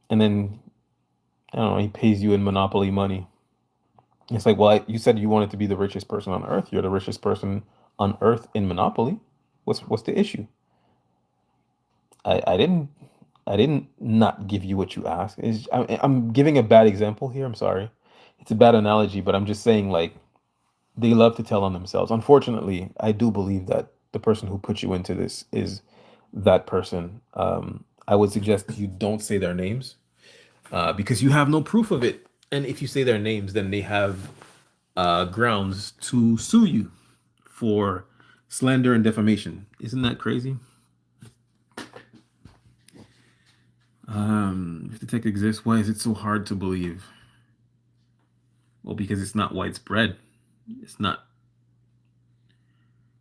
And then I don't know, he pays you in monopoly money. It's like, well, you said you wanted to be the richest person on earth. You're the richest person on earth in monopoly. What's the issue? I didn't not give you what you asked. I'm giving a bad example here. I'm sorry. It's a bad analogy, but I'm just saying like they love to tell on themselves. Unfortunately, I do believe that the person who put you into this is that person. I would suggest you don't say their names because you have no proof of it. And if you say their names, then they have grounds to sue you for slander and defamation. Isn't that crazy? If the tech exists, why is it so hard to believe? Well, because it's not widespread. It's not.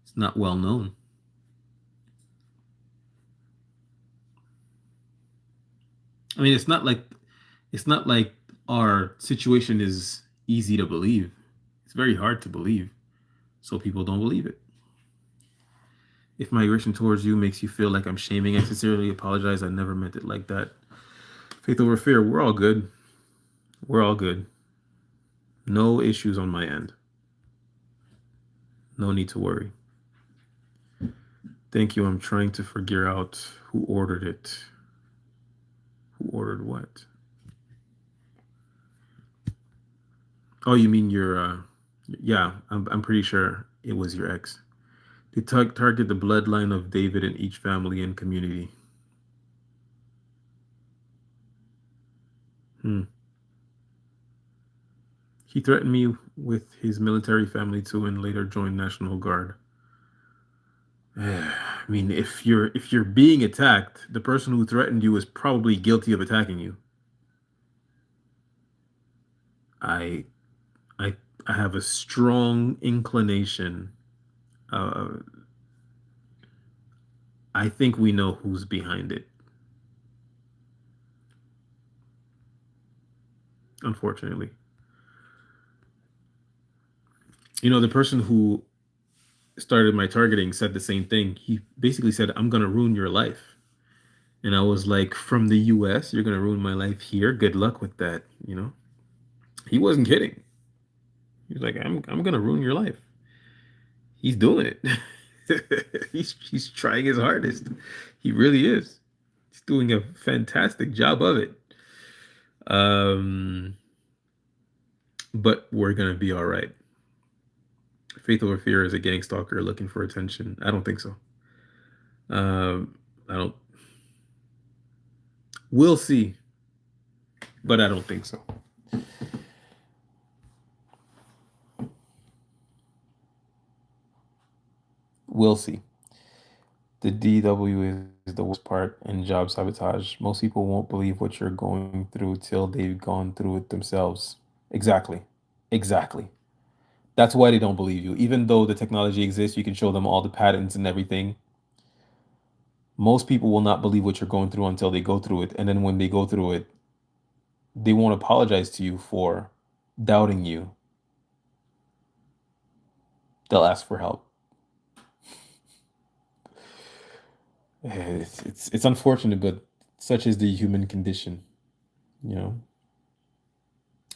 It's not well known. I mean, it's not like our situation is easy to believe. It's very hard to believe, so people don't believe it. If my aggression towards you makes you feel like I'm shaming, I sincerely apologize. I never meant it like that. Faith over fear. We're all good. We're all good. No issues on my end. No need to worry. Thank you. I'm trying to figure out who ordered it. Who ordered what? Oh, you mean your yeah, I'm pretty sure it was your ex. They target the bloodline of David in each family and community. Hmm. He threatened me with his military family too, and later joined National Guard. I mean, if you're being attacked, the person who threatened you is probably guilty of attacking you. I I I have a strong inclination. Uh, I think we know who's behind it. Unfortunately, the person who started my targeting said the same thing. He basically said, "I'm gonna ruin your life," and I was like, "From the U.S., you're gonna ruin my life here? Good luck with that." He wasn't kidding. He was like, "I'm gonna ruin your life." He's doing it. He's trying his hardest. He really is. He's doing a fantastic job of it. Um, but we're gonna be all right. Faith over fear is a gang stalker looking for attention. I don't think so. I don't. We'll see, but I don't think so. We'll see. The DW is the worst part in job sabotage. Most people won't believe what you're going through till they've gone through it themselves. Exactly. Exactly. That's why they don't believe you. Even though the technology exists, you can show them all the patents and everything. Most people will not believe what you're going through until they go through it. And then when they go through it, they won't apologize to you for doubting you. They'll ask for help. It's unfortunate, but such is the human condition, you know.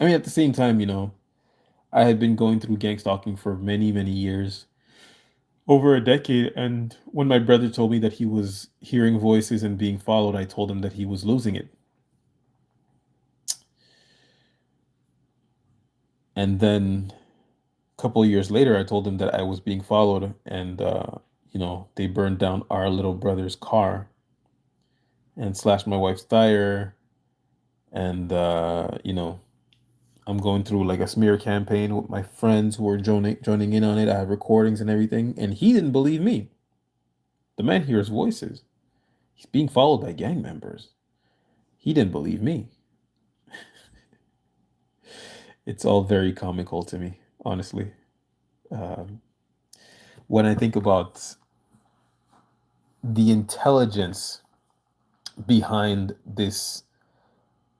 I mean, at the same time, I had been going through gang stalking for many, many years, over a decade. And when my brother told me that he was hearing voices and being followed, I told him that he was losing it. And then a couple of years later, I told him that I was being followed, and they burned down our little brother's car and slashed my wife's tire. And I'm going through like a smear campaign with my friends who are joining in on it. I have recordings and everything, and he didn't believe me. The man hears voices. He's being followed by gang members. He didn't believe me. It's all very comical to me, honestly. Um, when I think about the intelligence behind this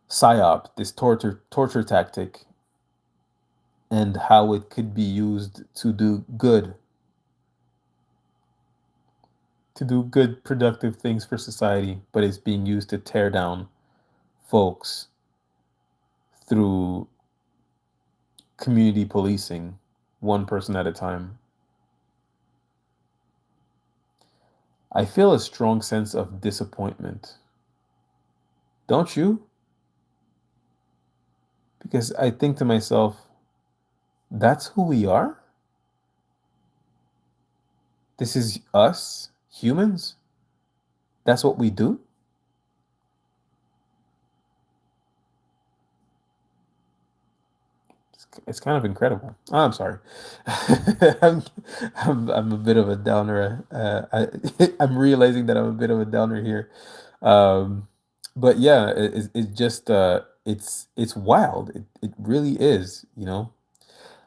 psyop, this torture tactic, and how it could be used to do good, productive things for society, but it's being used to tear down folks through community policing, one person at a time. I feel a strong sense of disappointment. Don't you? Because I think to myself, that's who we are? This is us, humans? That's what we do? It's kind of incredible. Oh, I'm sorry. I'm, I'm a bit of a downer. I'm realizing that I'm a bit of a downer here. Um, but yeah, it just it's wild. It really is.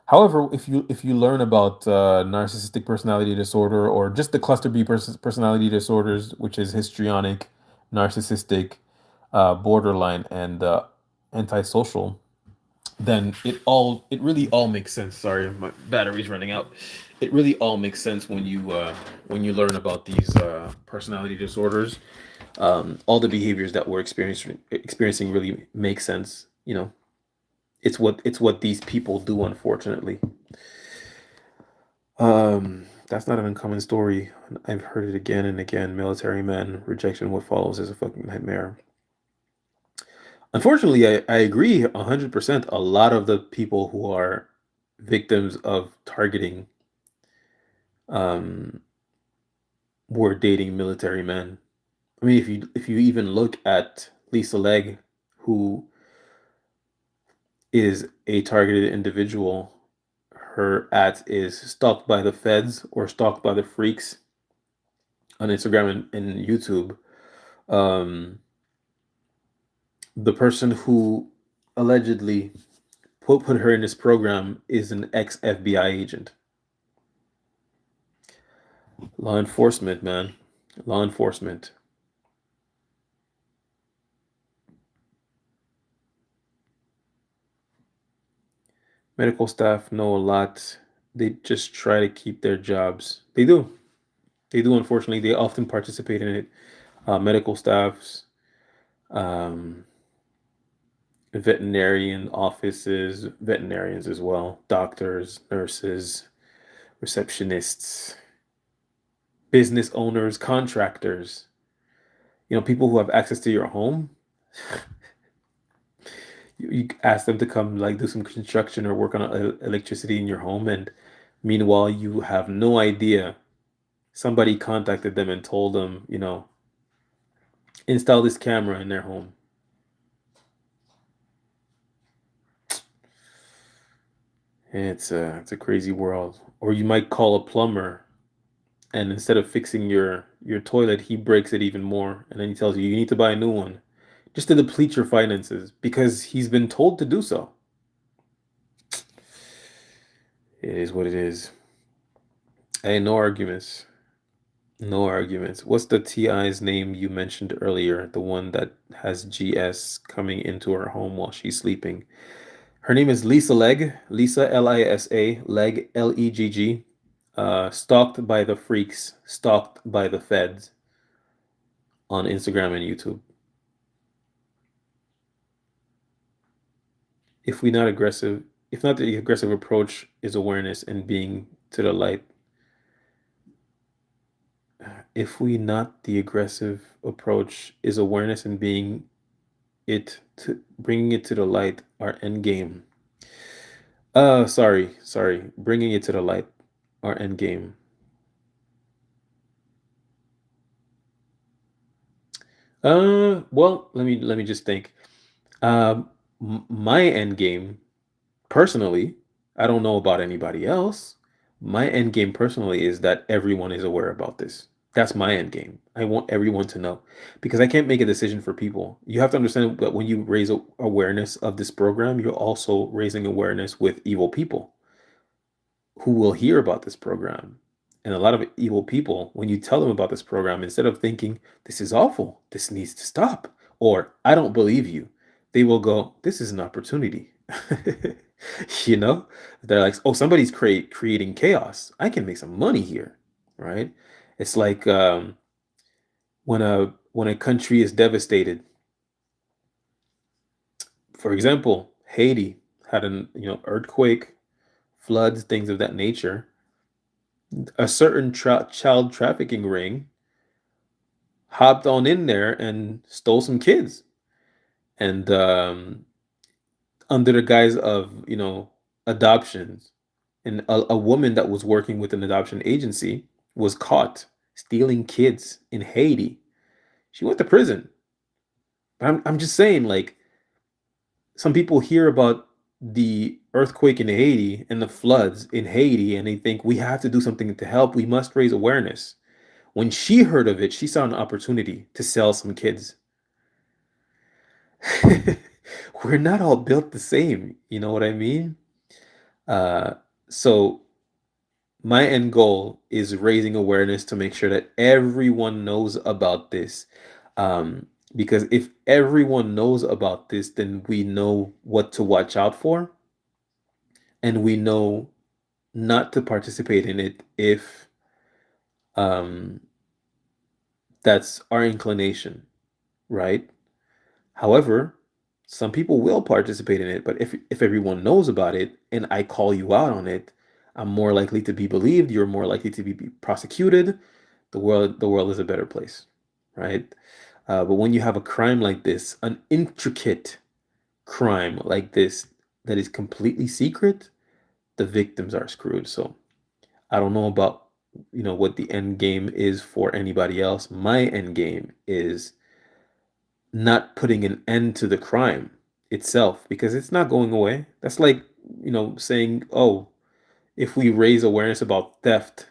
However, if you learn about narcissistic personality disorder, or just the cluster B personality disorders, which is histrionic, narcissistic, borderline, and antisocial, then it really all makes sense. Sorry, my battery's running out. It really all makes sense when you learn about these personality disorders. All the behaviors that we're experiencing really make sense. It's what these people do, unfortunately. That's not an uncommon story. I've heard it again and again. Military men, rejection, what follows is a fucking nightmare. Unfortunately, I agree 100%. A lot of the people who are victims of targeting, um, were dating military men. I mean, if you even look at Lisa Legg, who is a targeted individual, her at is stalked by the feds or stalked by the freaks on Instagram and YouTube. Um, the person who allegedly put her in this program is an ex FBI agent. Law enforcement, man. Law enforcement. Medical staff know a lot. They just try to keep their jobs. They do. They do, unfortunately. They often participate in it. Medical staffs, um, veterinarian offices, veterinarians as well, doctors, nurses, receptionists, business owners, contractors, people who have access to your home. You ask them to come like do some construction or work on electricity in your home, and meanwhile you have no idea somebody contacted them and told them, install this camera in their home. It's a crazy world. Or you might call a plumber, and instead of fixing your toilet, he breaks it even more, and then he tells you you need to buy a new one, just to deplete your finances because he's been told to do so. It is what it is. Hey, no arguments. No arguments. What's the TI's name you mentioned earlier? The one that has GS coming into her home while she's sleeping. Her name is Lisa Legg. Lisa Lisa Legg Legg. Stalked by the freaks, stalked by the feds on Instagram and YouTube. If we not aggressive, if not the aggressive approach is awareness and being to the light. If we not the aggressive approach is awareness and being it to bringing it to the light, our end game. Sorry. Bringing it to the light, our end game. Well, let me just think. My end game, personally, I don't know about anybody else. My end game personally is that everyone is aware about this. That's my end game. I want everyone to know because I can't make a decision for people. You have to understand that when you raise awareness of this program, you're also raising awareness with evil people who will hear about this program. And a lot of evil people, when you tell them about this program, instead of thinking, this is awful, this needs to stop, or I don't believe you, they will go, this is an opportunity. you know, they're like, oh, somebody's creating chaos. I can make some money here, right? It's like when a country is devastated. For example, Haiti had an earthquake, floods, things of that nature. A certain child trafficking ring hopped on in there and stole some kids, and under the guise of adoptions, and a woman that was working with an adoption agency was caught stealing kids in Haiti. She went to prison. But I'm just saying, like, some people hear about the earthquake in Haiti and the floods in Haiti, and they think we have to do something to help. We must raise awareness. When she heard of it, she saw an opportunity to sell some kids. We're not all built the same. You know what I mean? Uh, so my end goal is raising awareness to make sure that everyone knows about this. Because if everyone knows about this, then we know what to watch out for, and we know not to participate in it if um, that's our inclination, right? However, some people will participate in it, but if everyone knows about it and I call you out on it, I'm more likely to be believed, you're more likely to be prosecuted. The world is a better place, right? But when you have a crime like this, an intricate crime like this that is completely secret, the victims are screwed. So I don't know about what the end game is for anybody else. My end game is not putting an end to the crime itself because it's not going away. That's like, saying, oh, if we raise awareness about theft,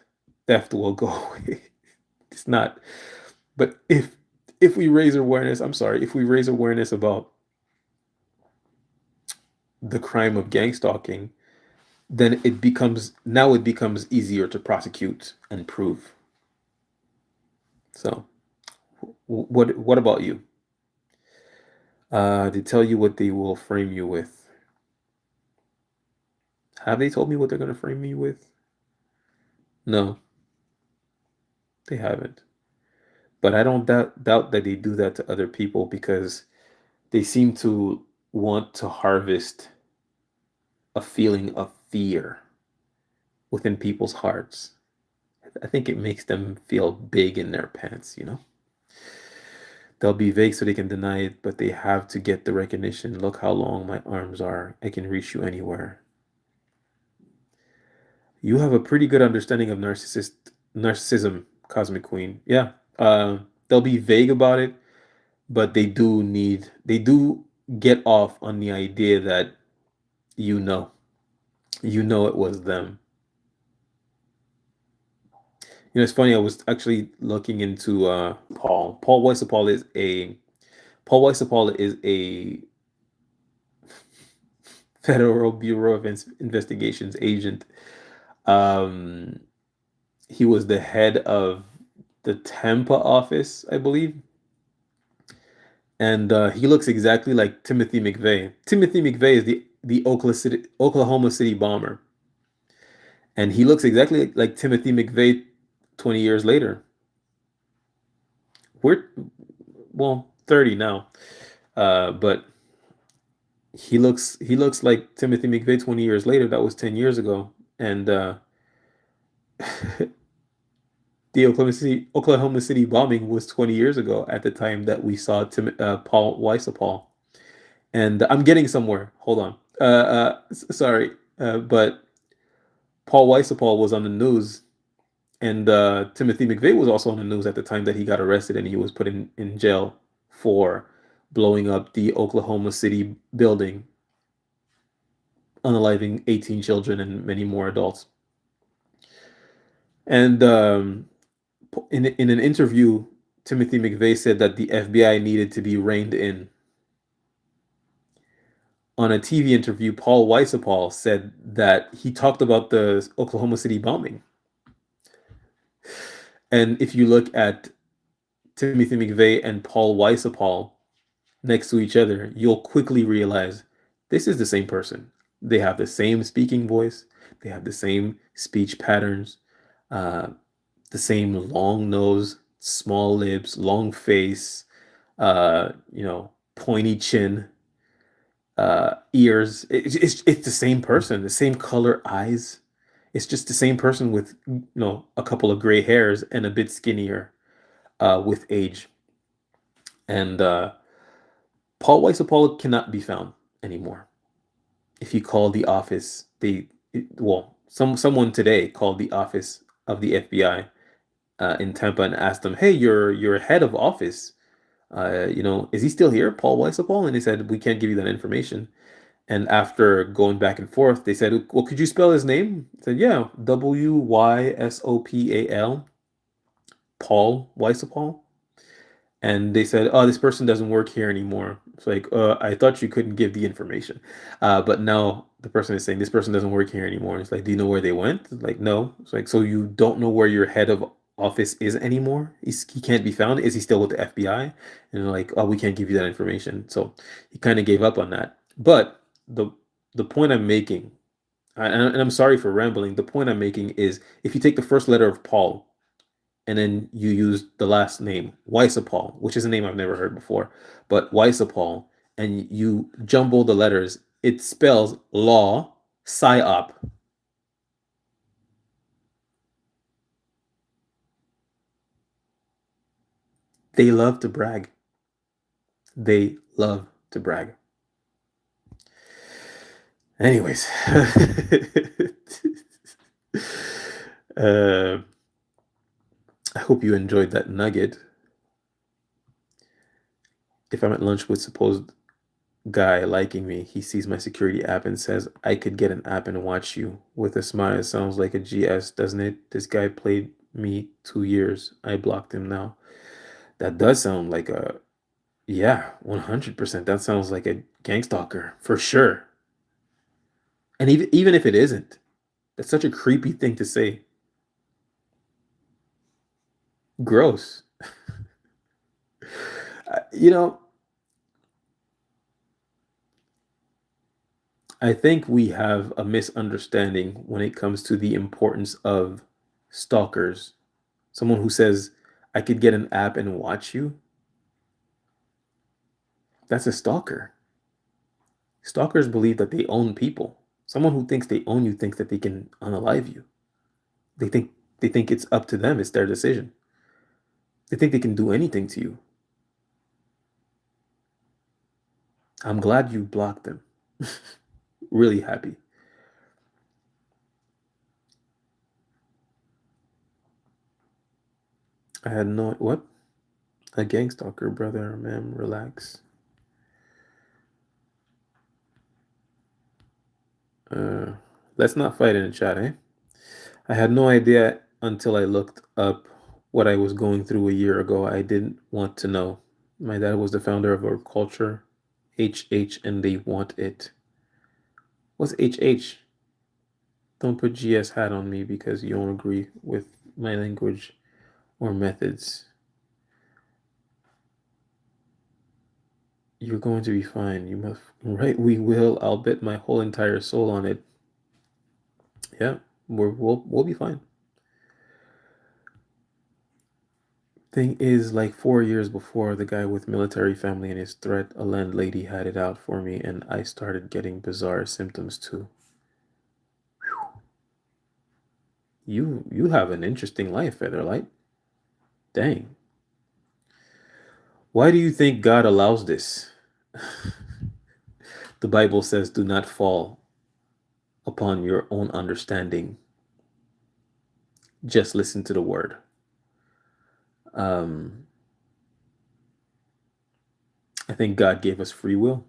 theft will go away. It's not. But if we raise awareness, I'm sorry, if we raise awareness about the crime of gang stalking, then it becomes easier to prosecute and prove. So, what about you? They tell you what they will frame you with. Have they told me what they're gonna frame me with? No, they haven't. But I don't doubt that they do that to other people because they seem to want to harvest a feeling of fear within people's hearts. I think it makes them feel big in their pants. They'll be vague so they can deny it, but they have to get the recognition. Look how long my arms are. I can reach you anywhere. You have a pretty good understanding of narcissism, Cosmic Queen. Yeah. They'll be vague about it, but they do get off on the idea that you know, it was them. It's funny. I was actually looking into Paul Weisapal is a Federal Bureau of Investigations agent. Um, he was the head of the Tampa office, I believe, and he looks exactly like Timothy McVeigh. Timothy McVeigh is the Oklahoma City bomber, and he looks exactly like Timothy McVeigh 20 years later. We're 30 now, but he looks like Timothy McVeigh 20 years later. That was 10 years ago, and the Oklahoma City bombing was 20 years ago at the time that we saw Paul Weisapal. And I'm getting somewhere. Hold on. Sorry, but Paul Weisapal was on the news, and Timothy McVeigh was also on the news at the time that he got arrested and he was put in jail for blowing up the Oklahoma City building, unaliving 18 children and many more adults. And in an interview, Timothy McVeigh said that the FBI needed to be reined in. On a TV interview, Paul Weisapal said that he talked about the Oklahoma City bombing. And if you look at Timothy McVeigh and Paul Weisapal next to each other, you'll quickly realize this is the same person. They have the same speaking voice, they have the same speech patterns, uh, the same long nose, small lips, long face, pointy chin, ears. It's the same person, the same color eyes. It's just the same person with a couple of gray hairs and a bit skinnier with age. And Paul Weisapol cannot be found anymore. If you call the office, someone today called the office of the FBI in Tampa and asked them, "Hey, your head of office, is he still here, Paul Weisapol?" And they said, "We can't give you that information." And after going back and forth, they said, "Well, could you spell his name?" I said, "Yeah, Wysopal, Paul Weisapal." And they said, "Oh, this person doesn't work here anymore." It's like, I thought you couldn't give the information. But now the person is saying this person doesn't work here anymore. It's like, do you know where they went? It's like, no. It's like, so you don't know where your head of office is anymore? He can't be found. Is he still with the FBI? And they're like, oh, we can't give you that information. So he kind of gave up on that. But the the point I'm making, and I'm sorry for rambling, the point I'm making is if you take the first letter of Paul and then you use the last name, Weisapal, which is a name I've never heard before, but Weisapal, and you jumble the letters, it spells law, psyop. They love to brag. They love to brag. Anyways, uh, I hope you enjoyed that nugget. If I'm at lunch with supposed guy liking me, he sees my security app and says, I could get an app and watch you. With a smile, it sounds like a GS, doesn't it? This guy played me 2 years. I blocked him now. That does sound like a, yeah, 100%. That sounds like a gang stalker for sure. And even if it isn't, that's such a creepy thing to say. Gross. You know, I think we have a misunderstanding when it comes to the importance of stalkers. Someone who says, I could get an app and watch you, that's a stalker. Stalkers believe that they own people. Someone who thinks they own you thinks that they can unalive you. They think they think it's up to them, it's their decision. They think they can do anything to you. I'm glad you blocked them. Really happy. I had no what? A gang stalker, brother, ma'am, relax. Uh, let's not fight in the chat, eh? I had no idea until I looked up what I was going through a year ago. I didn't want to know. My dad was the founder of our culture, HH, and they want it. What's HH? Don't put GS hat on me because you don't agree with my language or methods. You're going to be fine. You must, right? We will. I'll bet my whole entire soul on it. Yeah, we'll be fine. Thing is, like 4 years before, the guy with military family and his threat, a landlady had it out for me, and I started getting bizarre symptoms too. You have an interesting life, Featherlight. Dang. Why do you think God allows this? The Bible says, do not fall upon your own understanding. Just listen to the word. Um, I think God gave us free will.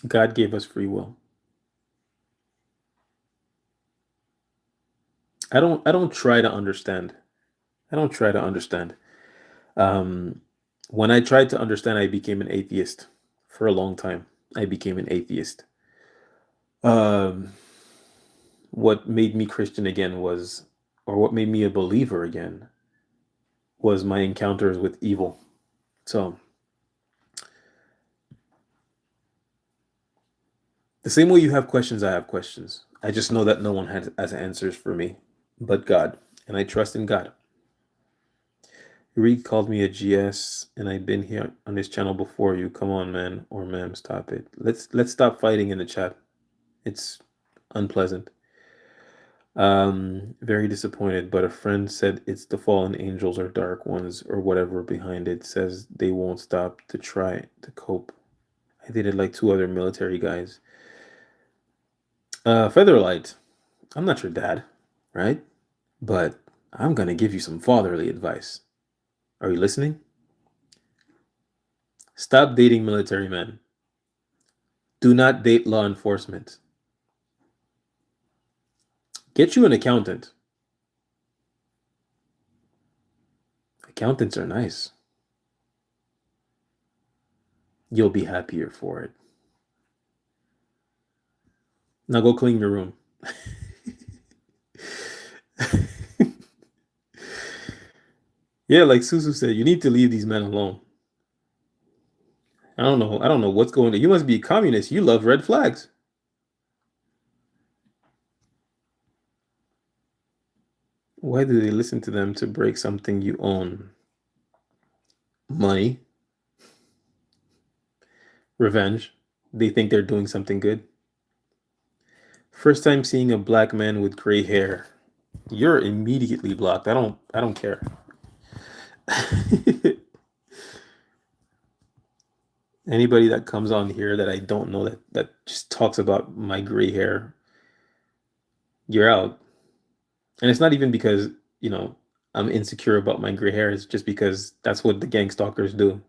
God gave us free will. I don't try to understand. I don't try to understand. Um, when I tried to understand, I became an atheist for a long time. I became an atheist. Um, what made me Christian again was, or what made me a believer again, was my encounters with evil. So, the same way you have questions, I have questions. I just know that no one has answers for me but God, and I trust in God. Reed called me a GS, and I've been here on this channel before you. Come on, man or ma'am, stop it. Let's stop fighting in the chat. It's unpleasant. Very disappointed, but a friend said it's the fallen angels or dark ones or whatever behind it. Says they won't stop to try to cope. I dated like two other military guys. Featherlight, I'm not your dad, right? But I'm gonna give you some fatherly advice. Are you listening? Stop dating military men. Do not date law enforcement. Get you an accountant. Accountants are nice. You'll be happier for it. Now go clean your room. Yeah, like Susu said, you need to leave these men alone. I don't know. I don't know what's going on. You must be a communist. You love red flags. Why do they listen to them to break something you own? Money, revenge. They think they're doing something good. First time seeing a black man with gray hair. You're immediately blocked. I don't care. Anybody that comes on here that I don't know that just talks about my gray hair, you're out. And it's not even because, you know, I'm insecure about my gray hair. It's just because that's what the gang stalkers do.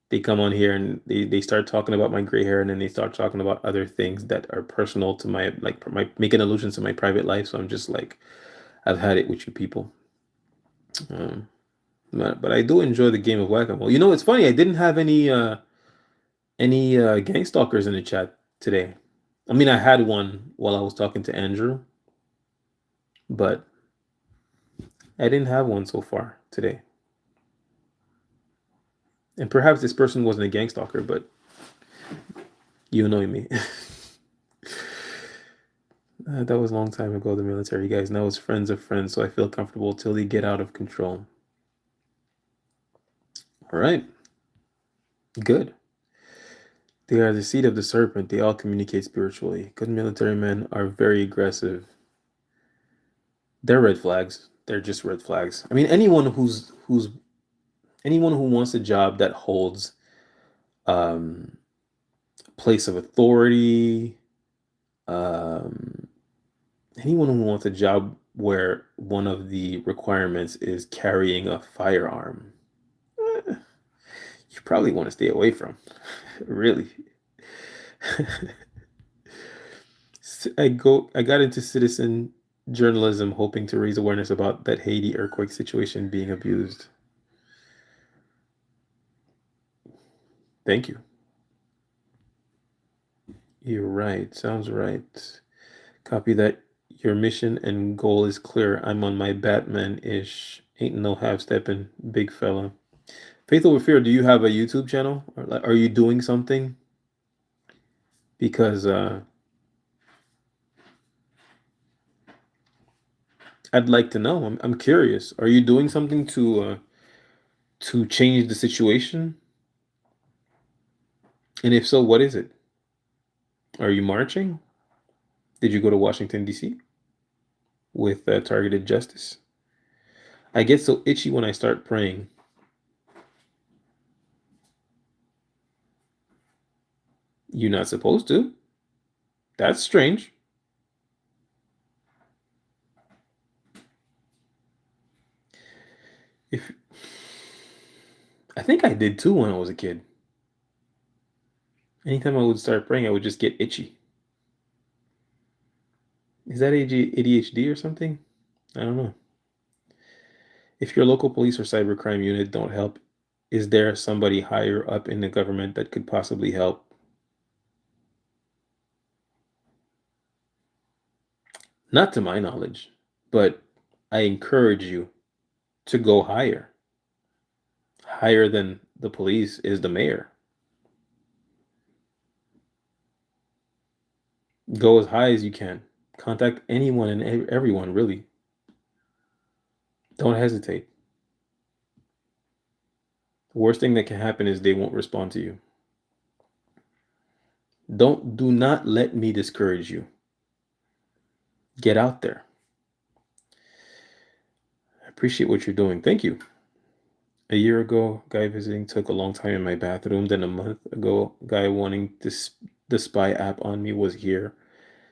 They come on here and they start talking about my gray hair, and then they start talking about other things that are personal to my, like, my, making allusions to my private life. So I'm just like, I've had it with you people. Um, but I do enjoy the game of whack-a-mole. You know, it's funny. I didn't have any gang stalkers in the chat today. I mean, I had one while I was talking to Andrew, but I didn't have one so far today. And perhaps this person wasn't a gang stalker, but you know me. That was a long time ago, the military guys. Now it's friends of friends, so I feel comfortable till they get out of control. All right. Good. They are the seed of the serpent. They all communicate spiritually. Good military men are very aggressive. They're red flags. They're just red flags. I mean, anyone who wants a job that holds um place of authority, um anyone who wants a job where one of the requirements is carrying a firearm, eh, you probably want to stay away from. Really. I got into citizen journalism hoping to raise awareness about that Haiti earthquake situation being abused. Thank you. You're right. Sounds right. Copy that. Your mission and goal is clear. I'm on my Batman-ish. Ain't no half-stepping, big fella. Faithful with Fear, do you have a YouTube channel? Or like, are you doing something? Because I'd like to know. I'm curious. Are you doing something to change the situation? And if so, what is it? Are you marching? Did you go to Washington, D.C. with targeted justice? I get so itchy when I start praying. You're not supposed to. That's strange. If I think I did too when I was a kid. Anytime I would start praying, I would just get itchy. Is that ADHD or something? I don't know. If your local police or cybercrime unit don't help, is there somebody higher up in the government that could possibly help? Not to my knowledge, but I encourage you to go higher. Higher than the police is the mayor. Go as high as you can. Contact anyone and everyone, really. Don't hesitate. The worst thing that can happen is they won't respond to you. Do not let me discourage you. Get out there. I appreciate what you're doing. Thank you. A year ago, guy visiting took a long time in my bathroom. Then a month ago, guy wanting the spy app on me was here,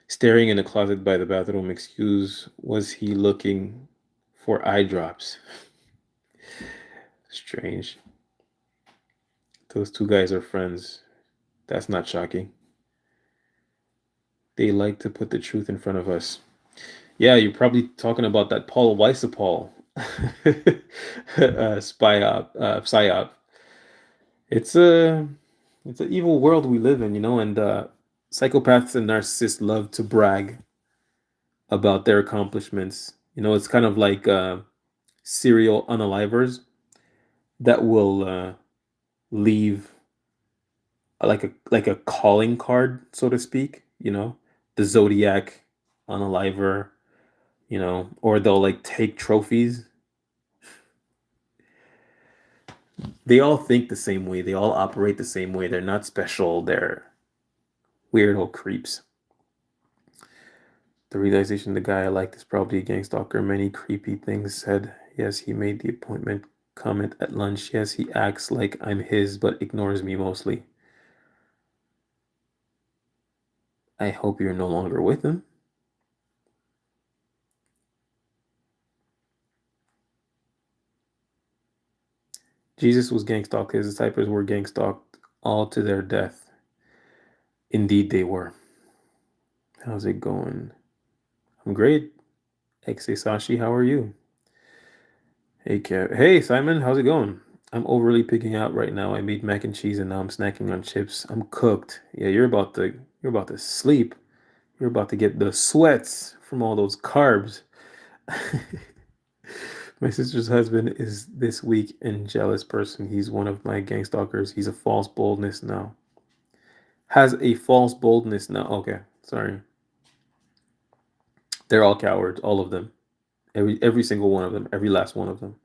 staring in the closet by the bathroom. Excuse, was he looking for eye drops? Strange. Those two guys are friends. That's not shocking. They like to put the truth in front of us. Yeah, you're probably talking about that Paul Weissapol spy op, psyop. It's a it's an evil world we live in, and psychopaths and narcissists love to brag about their accomplishments. It's kind of like serial unalivers that will leave like a calling card, so to speak. The Zodiac unaliver, or they'll like take trophies. They all think the same way. They all operate the same way. They're not special. They're weirdo creeps. The realization the guy I liked is probably a gang stalker. Many creepy things said. Yes, he made the appointment comment at lunch. Yes, he acts like I'm his, but ignores me mostly. I hope you're no longer with him. Jesus was gang stalked. His disciples were gang stalked all to their death. Indeed, they were. How's it going? I'm great. Exe Sashi, how are you? Hey, Kev. Hey, Simon, how's it going? I'm overly picking out right now. I made mac and cheese and now I'm snacking on chips. I'm cooked. Yeah, you're about to sleep. You're about to get the sweats from all those carbs. My sister's husband is this weak and jealous person. He's one of my gang stalkers. He's a false boldness now. Has a false boldness now. Okay, sorry. They're all cowards, all of them. Every single one of them. Every last one of them.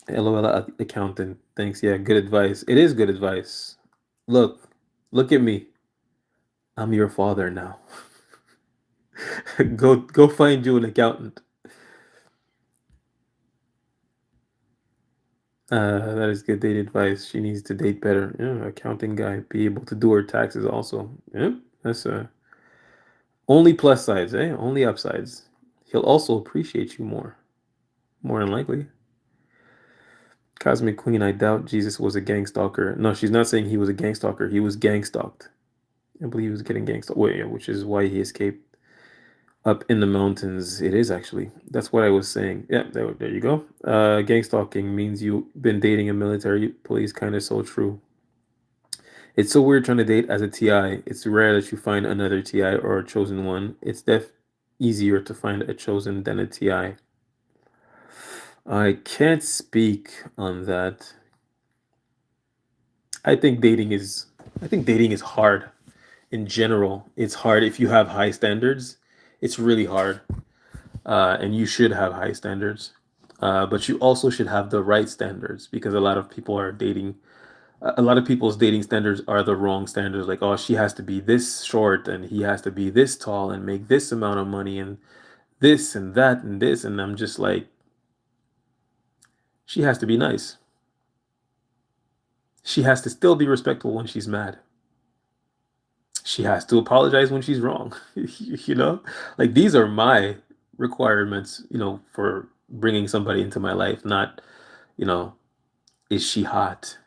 LOL accountant. Thanks. Yeah, good advice. It is good advice. Look at me. I'm your father now. Go find you an accountant. That is good date advice. She needs to date better. Yeah, accounting guy. Be able to do her taxes also. Yeah, that's only plus sides, eh? Only upsides. He'll also appreciate you more. More than likely. Cosmic Queen, I doubt Jesus was a gang stalker. No, she's not saying he was a gang stalker. He was gang stalked. I believe he was getting gang stalked. Wait, yeah, which is why he escaped up in the mountains. It is actually. That's what I was saying. Yeah, there you go. Gang stalking means you've been dating a military police. Kind of so true. It's so weird trying to date as a TI. It's rare that you find another TI or a chosen one. It's easier to find a chosen than a TI. I can't speak on that. I think dating is I think dating is hard in general. It's hard if you have high standards. It's really hard, and you should have high standards. But you also should have the right standards because a lot of people are dating. A lot of people's dating standards are the wrong standards. Like, oh, she has to be this short, and he has to be this tall, and make this amount of money, and this and that and this. And I'm just like, she has to be nice. She has to still be respectful when she's mad. She has to apologize when she's wrong. You know, like these are my requirements, for bringing somebody into my life, not, you know, is she hot?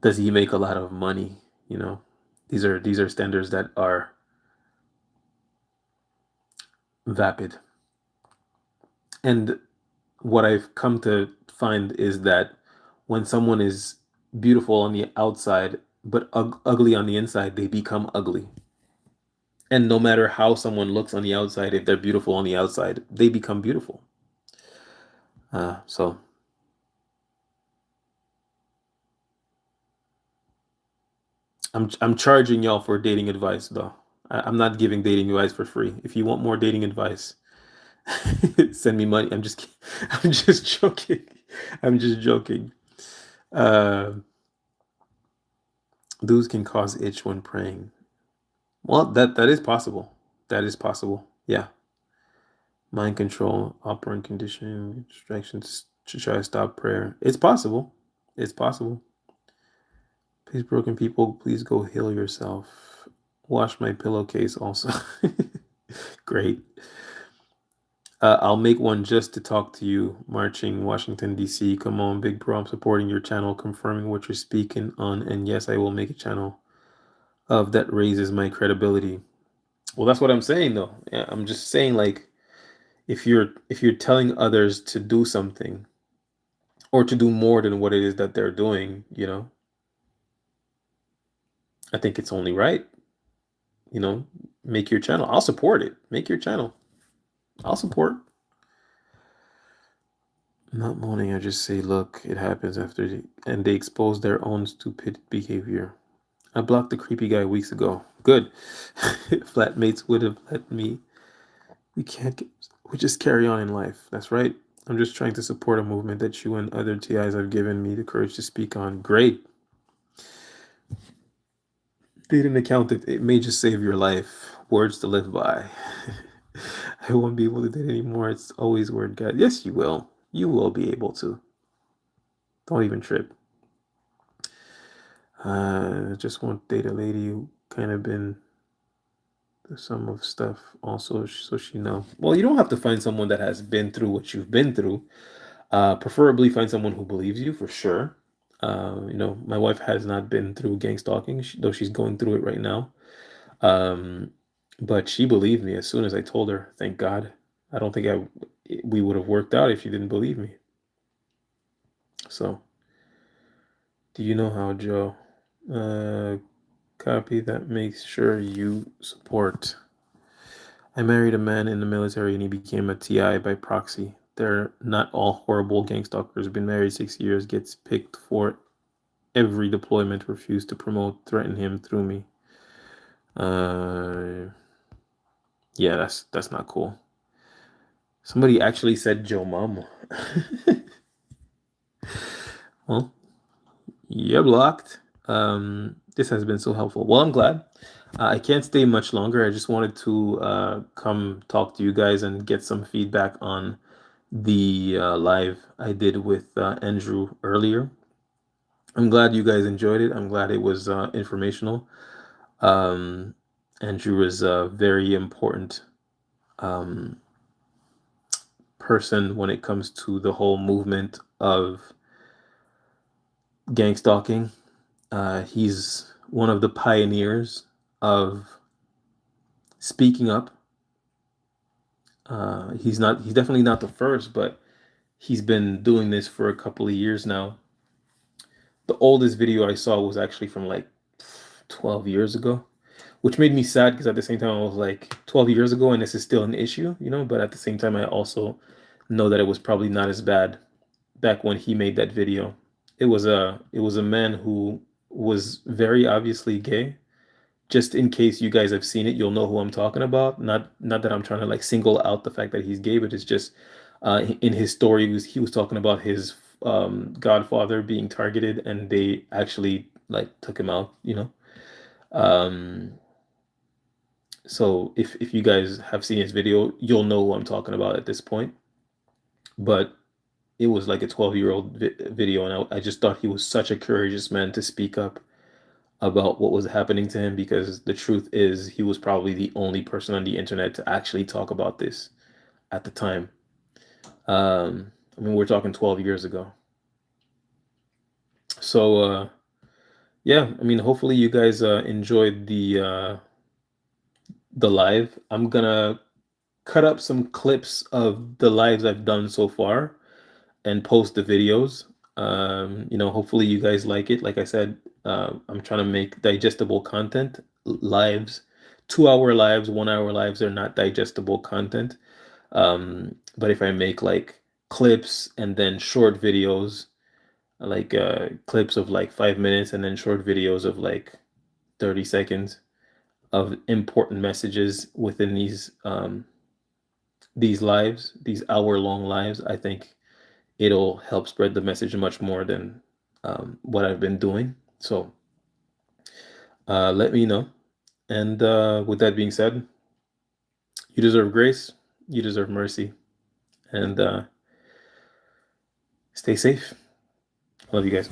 Does he make a lot of money? You know, these are standards that are vapid. And what I've come to find is that when someone is beautiful on the outside but ugly on the inside, they become ugly. And no matter how someone looks on the outside, if they're beautiful on the outside, they become beautiful. So I'm charging y'all for dating advice though. I'm not giving dating advice for free. If you want more dating advice, send me money. I'm just joking. I'm just joking. Uh, Dudes can cause itch when praying. Well, that is possible. That is possible. Yeah. Mind control, operant conditioning, distractions to try to stop prayer. It's possible. It's possible. Please, broken people, please go heal yourself. Wash my pillowcase also. Great. I'll make one just to talk to you. Marching Washington, D.C. Come on, big bro. I'm supporting your channel, confirming what you're speaking on. And yes, I will make a channel of that raises my credibility. Well, that's what I'm saying, though. Yeah, I'm just saying, like, if you're telling others to do something or to do more than what it is that they're doing, I think it's only right. Make your channel. I'll support it. Make your channel. I'll support. Not moaning, I just say, look, it happens and they expose their own stupid behavior. I blocked the creepy guy weeks ago. Good. Flatmates would have let me. We just carry on in life. That's right. I'm just trying to support a movement that you and other TIs have given me the courage to speak on. Great. Date an accountant. It may just save your life. Words to live by. I won't be able to date anymore. It's always word God. Yes, you will. You will be able to. Don't even trip. Just want to date a lady who kind of been through some of stuff also, so she know. Well, you don't have to find someone that has been through what you've been through. Preferably find someone who believes you for sure. My wife has not been through gang stalking, though she's going through it right now. Um, but she believed me as soon as I told her. Thank God. I don't think we would have worked out if she didn't believe me. So, do you know how, Joe? Uh, Copy that. Makes sure you support. I married a man in the military and he became a TI by proxy. They're not all horrible gang stalkers. Been married 6 years, gets picked for every deployment, refused to promote, threaten him through me. Uh, yeah, that's not cool. Somebody actually said Joe Mama. Well, you're blocked. This has been so helpful. Well, I'm glad. I can't stay much longer. I just wanted to come talk to you guys and get some feedback on the live I did with Andrew earlier. I'm glad you guys enjoyed it. I'm glad it was informational. Um, Andrew is a very important um, person when it comes to the whole movement of gang stalking. He's one of the pioneers of speaking up. He's not. He's definitely not the first, but he's been doing this for a couple of years now. The oldest video I saw was actually from like 12 years ago, which made me sad because at the same time I was like 12 years ago and this is still an issue, but at the same time I also know that it was probably not as bad back when he made that video. It was a man who was very obviously gay. Just in case you guys have seen it, you'll know who I'm talking about. Not that I'm trying to like single out the fact that he's gay, but it's just in his story he was talking about his godfather being targeted, and they actually like took him out. Um, so if you guys have seen his video, you'll know who I'm talking about at this point. But it was like a 12-year-old video, and I just thought he was such a courageous man to speak up about what was happening to him, because the truth is he was probably the only person on the internet to actually talk about this at the time. I mean, we're talking 12 years ago. So yeah, I mean, hopefully you guys enjoyed the live. I'm gonna cut up some clips of the lives I've done so far and post the videos. Hopefully you guys like it. Like I said, I'm trying to make digestible content. Lives, 2 hour lives, 1 hour lives are not digestible content. But if I make like clips and then short videos, like clips of like 5 minutes and then short videos of like 30 seconds of important messages within these lives, these hour-long lives, I think it'll help spread the message much more than what I've been doing. So let me know. And with that being said, you deserve grace, you deserve mercy, and stay safe. Love you guys.